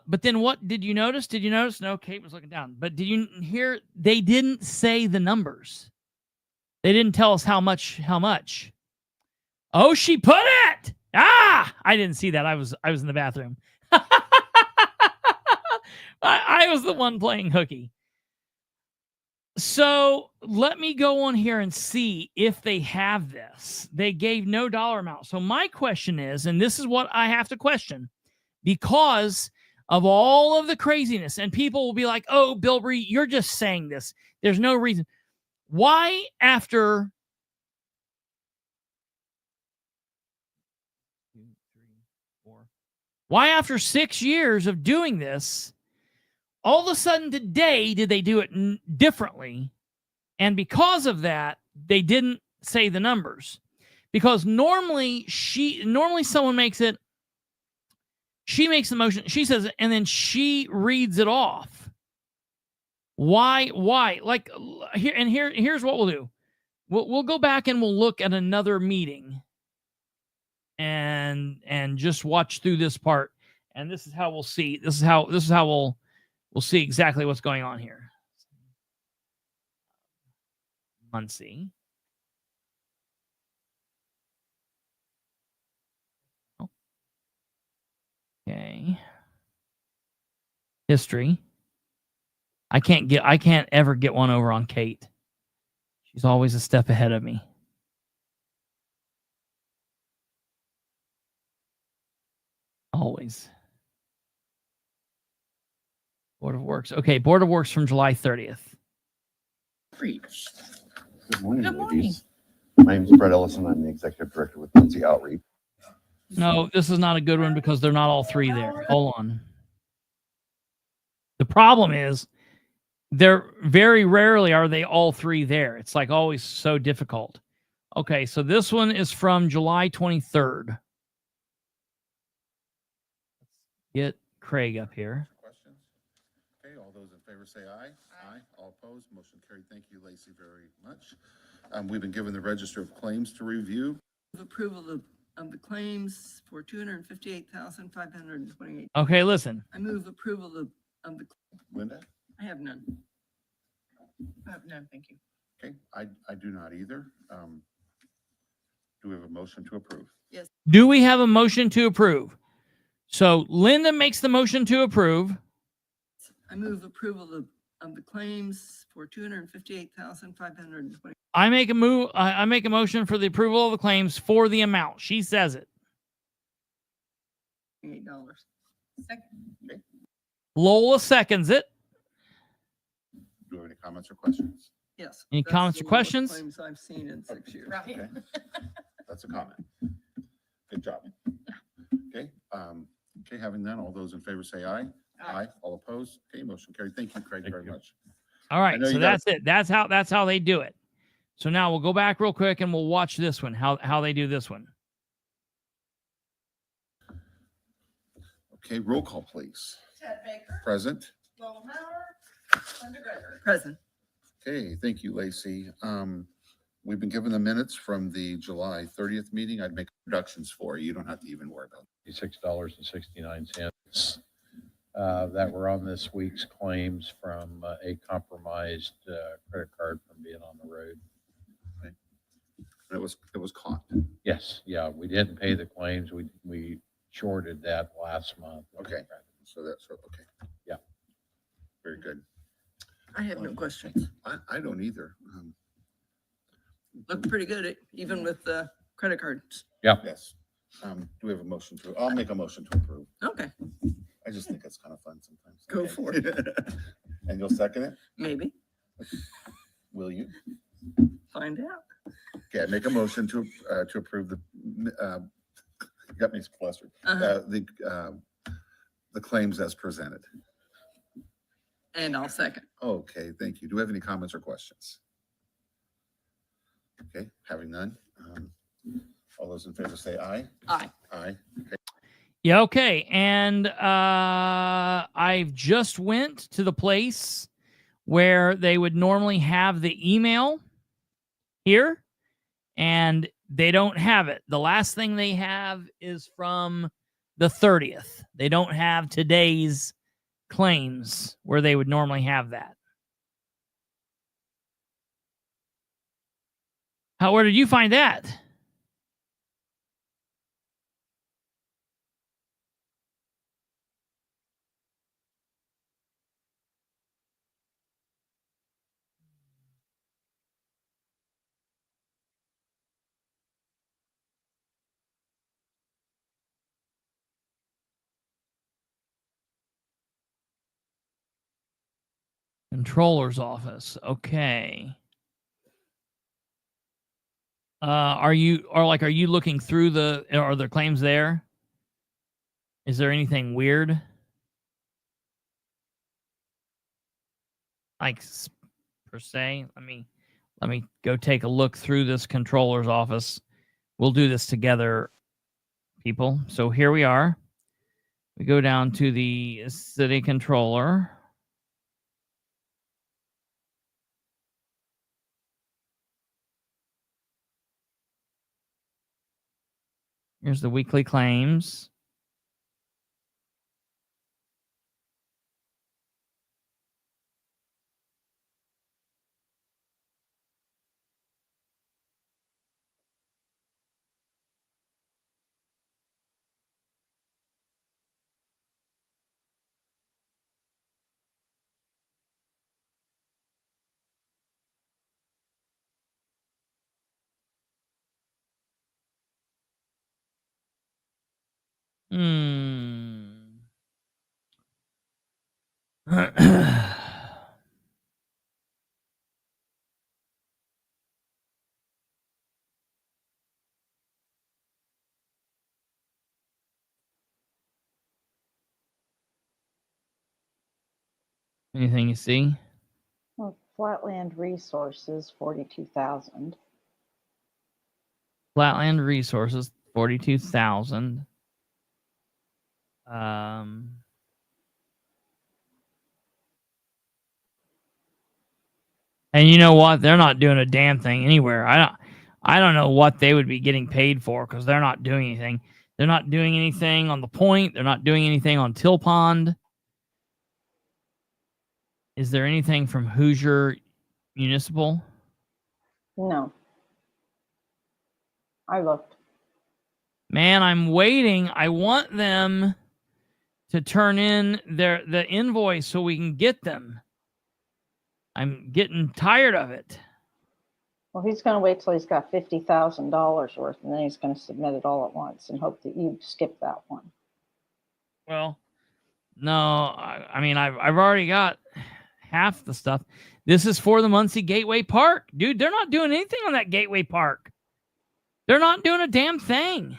But then what did you notice? Did you notice? No, Kate was looking down. But did you hear? They didn't say the numbers. They didn't tell us how much. Oh, she put it. Ah, I didn't see that. I was in the bathroom. I was the one playing hooky. So let me go on here and see if they have this. They gave no dollar amount. So my question is, and this is what I have to question, because of all of the craziness, and people will be like, oh, Bilbrey, you're just saying this. There's no reason. Why after 6 years of doing this, all of a sudden today did they do it differently? And because of that, they didn't say the numbers. Because normally someone makes it, she makes the motion, she says it, and then she reads it off. Why? Like here's what we'll do. We'll go back and we'll look at another meeting and just watch through this part. And this is how we'll see. This is how we'll see exactly what's going on here. Muncie. Okay. History. I can't ever get one over on Kate. She's always a step ahead of me. Always. Board of Works. Okay, Board of Works from July 30th. Preach. Good morning, Good morning. ladies. My name is Brett Ellison. I'm the executive director with Muncie Outreach. No, this is not a good one because they're not all three there. Hold on. The problem is they're very rarely are they all three there. It's like always so difficult. Okay, so this one is from July 23rd. Get Craig up here. Questions? Okay, all those in favor say aye. Aye. All opposed, motion carried. Thank you, Lacey, very much. We've been given the register of claims to review. Approval of the claims for $258,528. Okay, listen. I move approval of the. Linda? I have none. I have none, thank you. Okay, I do not either. Do we have a motion to approve? Do we have a motion to approve? So Linda makes the motion to approve. I move approval of the claims for $258,520. I make a motion for the approval of the claims for the amount. She says it. $8. Second. Lola seconds it. Do we have any comments or questions? Yes. Any that's comments or the lowest questions? Claims I've seen in 6 years. Okay. That's a comment. Good job. Okay, having none, all those in favor say aye. Aye. All opposed? Okay, motion carried. Thank you, Craig, very much. All right, know so you got- that's it. That's how they do it. So now we'll go back real quick and we'll watch this one. How they do this one. Okay, roll call, please. Ted Baker. Present. Will Mauer. Linda Gregory. Present. Okay, thank you, Lacey. We've been given the minutes from the July 30th meeting. I'd make reductions for you. You don't have to even worry about it. $66.69 that were on this week's claims from a compromised credit card from being on the road. And it was caught. Yes, yeah, we didn't pay the claims. We shorted that last month. Okay. So that's okay. Yeah. Very good. I have no questions. I don't either. Looked pretty good, even with the credit cards. Yes. Do we have a motion to? I'll make a motion to approve. Okay, I just think it's kind of fun sometimes. Go Okay. for it. And you'll second it? maybe. Will you? Find out. Okay, I make a motion to approve the, you got me flustered. The claims as presented. And I'll second. Okay, thank you. Do we have any comments or questions? Okay, having none. All those in favor say aye. Aye. Aye. Yeah, okay. And I've just went to the place where they would normally have the email here, and they don't have it. The last thing they have is from the 30th. They don't have today's claims where they would normally have that. Where did you find that? Controller's office. Okay. Are you looking through are there claims there? Is there anything weird? Like per se? Let me go take a look through this controller's office. We'll do this together, people. So here we are. We go down to the city controller. Here's the weekly claims. Anything you see? Well, Flatland Resources, 42,000. Flatland Resources, 42,000. And you know what? They're not doing a damn thing anywhere. I don't know what they would be getting paid for because they're not doing anything. They're not doing anything on the point. They're not doing anything on Till Pond. Is there anything from Hoosier Municipal? No. I looked. Man, I'm waiting. I want them to turn in the invoice so we can get them. I'm getting tired of it. Well, he's going to wait till he's got $50,000 worth, and then he's going to submit it all at once and hope that you skip that one. Well, no, I mean, I've already got half the stuff. This is for the Muncie Gateway Park. Dude, they're not doing anything on that Gateway Park. They're not doing a damn thing.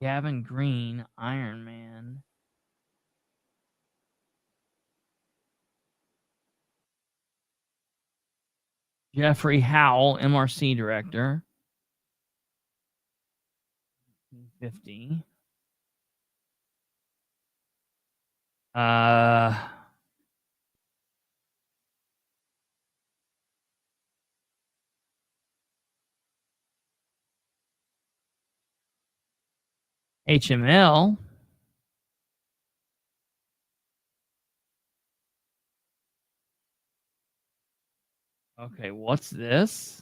Gavin Green, Iron Man. Jeffrey Howell, MRC director. 50. HML. Okay, what's this?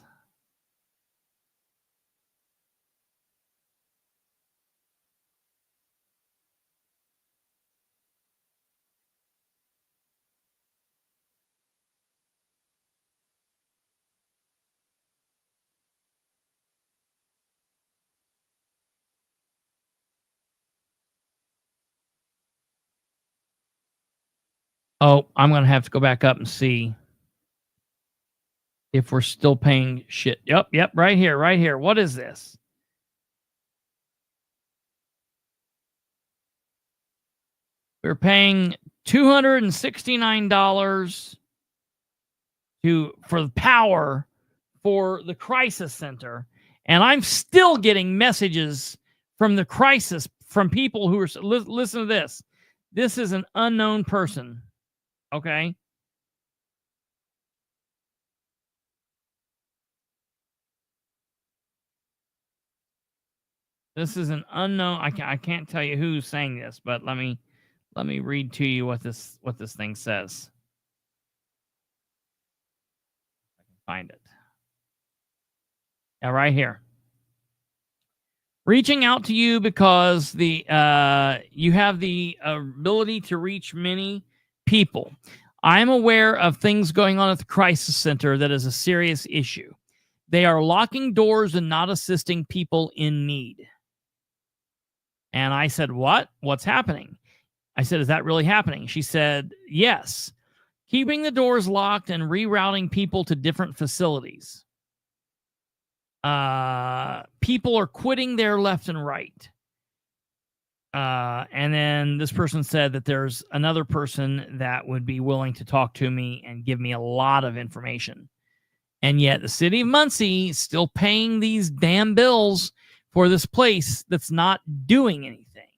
Oh, I'm going to have to go back up and see if we're still paying shit. Yep, right here. What is this? We're paying $269 for the power for the crisis center, and I'm still getting messages from the crisis from people who are listen to this. This is an unknown person. Okay. This is an unknown. I can't tell you who's saying this, but let me read to you what this thing says. I can find it. Yeah, right here. Reaching out to you because you have the ability to reach many people. I am aware of things going on at the crisis center that is a serious issue. They are locking doors and not assisting people in need. And I said, what? What's happening? I said, is that really happening? She said, yes. Keeping the doors locked and rerouting people to different facilities. People are quitting there left and right. And then this person said that there's another person that would be willing to talk to me and give me a lot of information. And yet the city of Muncie is still paying these damn bills for this place that's not doing anything.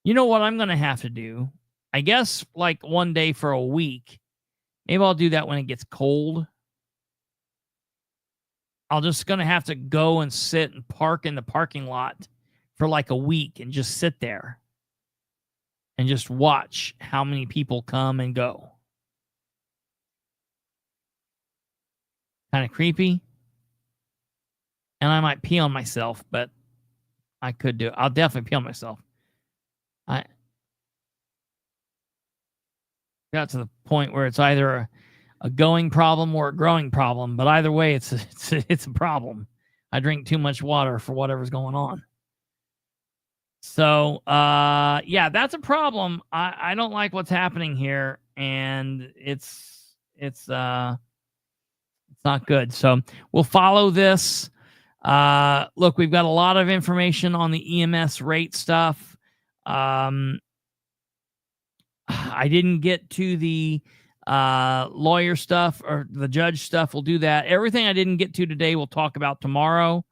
You know what I'm going to have to do? I guess like one day for a week. Maybe I'll do that when it gets cold. I'm just going to have to go and sit and park in the parking lot for like a week and just sit there and just watch how many people come and go. Kind of creepy. And I might pee on myself, but I could do it. I'll definitely pee on myself. I got to the point where it's either a going problem or a growing problem, but either way, it's a problem. I drink too much water for whatever's going on. So, yeah, that's a problem. I don't like what's happening here, and it's not good. So we'll follow this. Look, we've got a lot of information on the EMS rate stuff. I didn't get to the lawyer stuff or the judge stuff. We'll do that. Everything I didn't get to today, we'll talk about tomorrow.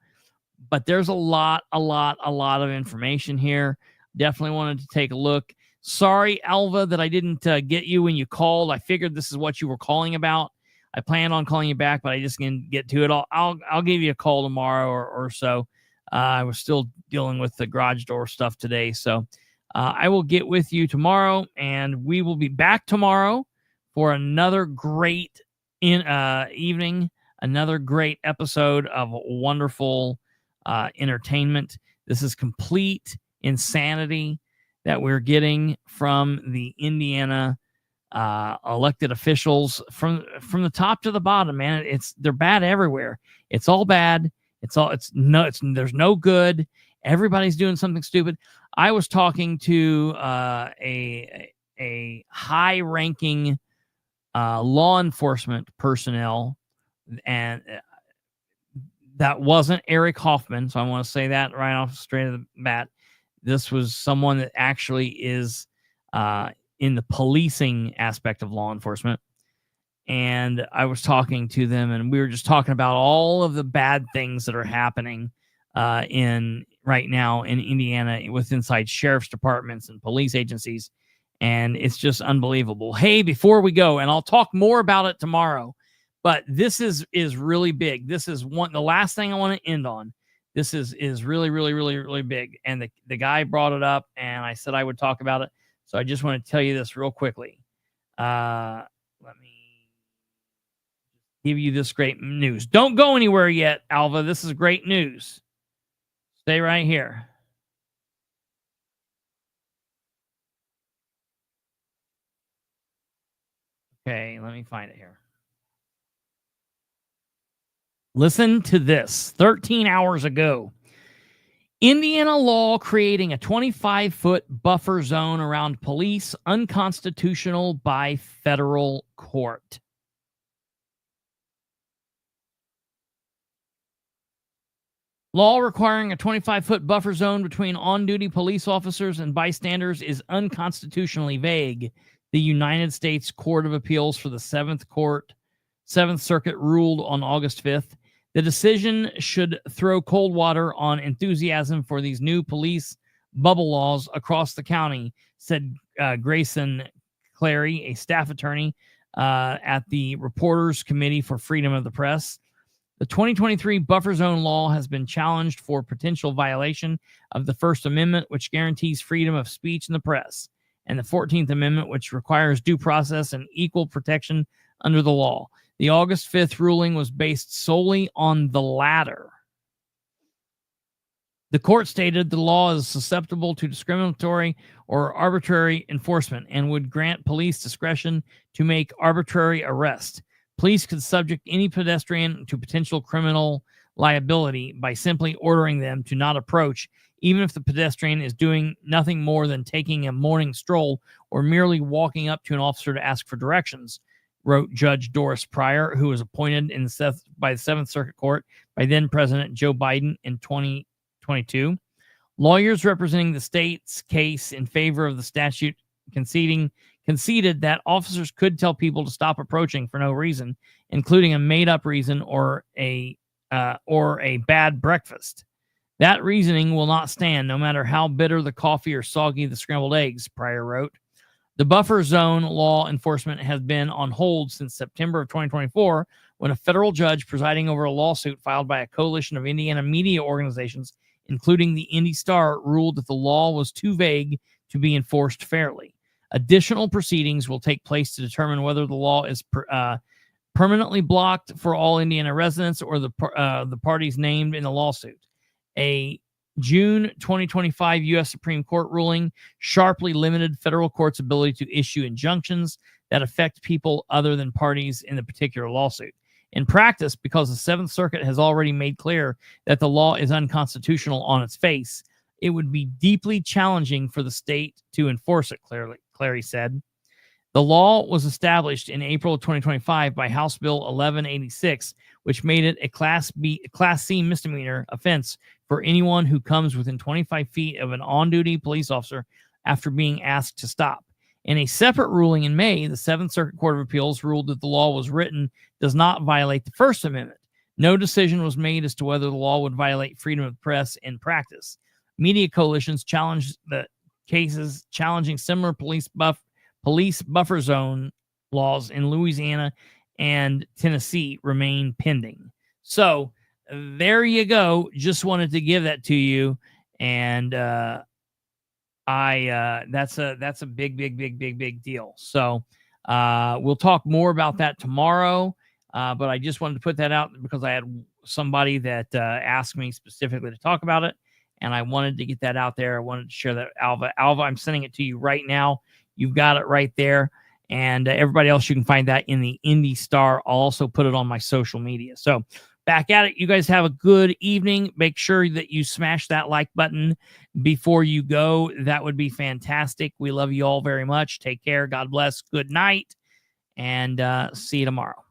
But there's a lot of information here. Definitely wanted to take a look. Sorry, Alva, that I didn't get you when you called. I figured this is what you were calling about. I plan on calling you back, but I just didn't get to it. I'll give you a call tomorrow or so. I was still dealing with the garage door stuff today, so I will get with you tomorrow, and we will be back tomorrow for another great evening, another great episode of wonderful entertainment. This is complete insanity that we're getting from the Indiana elected officials from the top to the bottom, man. They're bad everywhere. It's all bad. There's no good. Everybody's doing something stupid. I was talking to a high-ranking law enforcement personnel, and That wasn't Eric Hoffman, so I want to say that right off straight of the bat. This was someone that actually is in the policing aspect of law enforcement. And I was talking to them, and we were just talking about all of the bad things that are happening in right now in Indiana with inside sheriff's departments and police agencies. And it's just unbelievable. Hey, before we go, and I'll talk more about it tomorrow, but this is really big. This is the last thing I want to end on. This is really, really, really, really big. And the guy brought it up, and I said I would talk about it. So I just want to tell you this real quickly. Let me give you this great news. Don't go anywhere yet, Alva. This is great news. Stay right here. Okay, let me find it here. Listen to this. 13 hours ago, Indiana law creating a 25-foot buffer zone around police unconstitutional by federal court. Law requiring a 25-foot buffer zone between on-duty police officers and bystanders is unconstitutionally vague, the United States Court of Appeals for the Seventh Circuit ruled on August 5th. The decision should throw cold water on enthusiasm for these new police bubble laws across the county, said Grayson Clary, a staff attorney at the Reporters Committee for Freedom of the Press. The 2023 buffer zone law has been challenged for potential violation of the First Amendment, which guarantees freedom of speech in the press, and the 14th Amendment, which requires due process and equal protection under the law. The August 5th ruling was based solely on the latter. The court stated the law is susceptible to discriminatory or arbitrary enforcement and would grant police discretion to make arbitrary arrests. Police could subject any pedestrian to potential criminal liability by simply ordering them to not approach, even if the pedestrian is doing nothing more than taking a morning stroll or merely walking up to an officer to ask for directions, wrote Judge Doris Pryor, who was appointed by the Seventh Circuit Court by then President Joe Biden in 2022. Lawyers representing the state's case in favor of the statute conceded that officers could tell people to stop approaching for no reason, including a made-up reason or a bad breakfast. That reasoning will not stand, no matter how bitter the coffee or soggy the scrambled eggs, Pryor wrote. The buffer zone law enforcement has been on hold since September of 2024, when a federal judge presiding over a lawsuit filed by a coalition of Indiana media organizations, including the Indy Star, ruled that the law was too vague to be enforced fairly. Additional proceedings will take place to determine whether the law is permanently blocked for all Indiana residents or the parties named in the lawsuit. A June 2025 U.S. Supreme Court ruling sharply limited federal courts' ability to issue injunctions that affect people other than parties in the particular lawsuit. In practice, because the Seventh Circuit has already made clear that the law is unconstitutional on its face, it would be deeply challenging for the state to enforce it, Clary said. The law was established in April of 2025 by House Bill 1186, which made it a Class C misdemeanor offense for anyone who comes within 25 feet of an on-duty police officer after being asked to stop. In a separate ruling in May, the Seventh Circuit Court of Appeals ruled that the law was written does not violate the First Amendment. No decision was made as to whether the law would violate freedom of the press in practice. Media coalitions challenged the cases challenging similar police buffer zone laws in Louisiana and Tennessee remain pending. So there you go. Just wanted to give that to you, and that's a big deal. So we'll talk more about that tomorrow. But I just wanted to put that out because I had somebody that asked me specifically to talk about it, and I wanted to get that out there. I wanted to share that. Alva, I'm sending it to you right now. You've got it right there. And everybody else, you can find that in the Indy Star. I'll also put it on my social media. So back at it. You guys have a good evening. Make sure that you smash that like button before you go. That would be fantastic. We love you all very much. Take care. God bless. Good night. And see you tomorrow.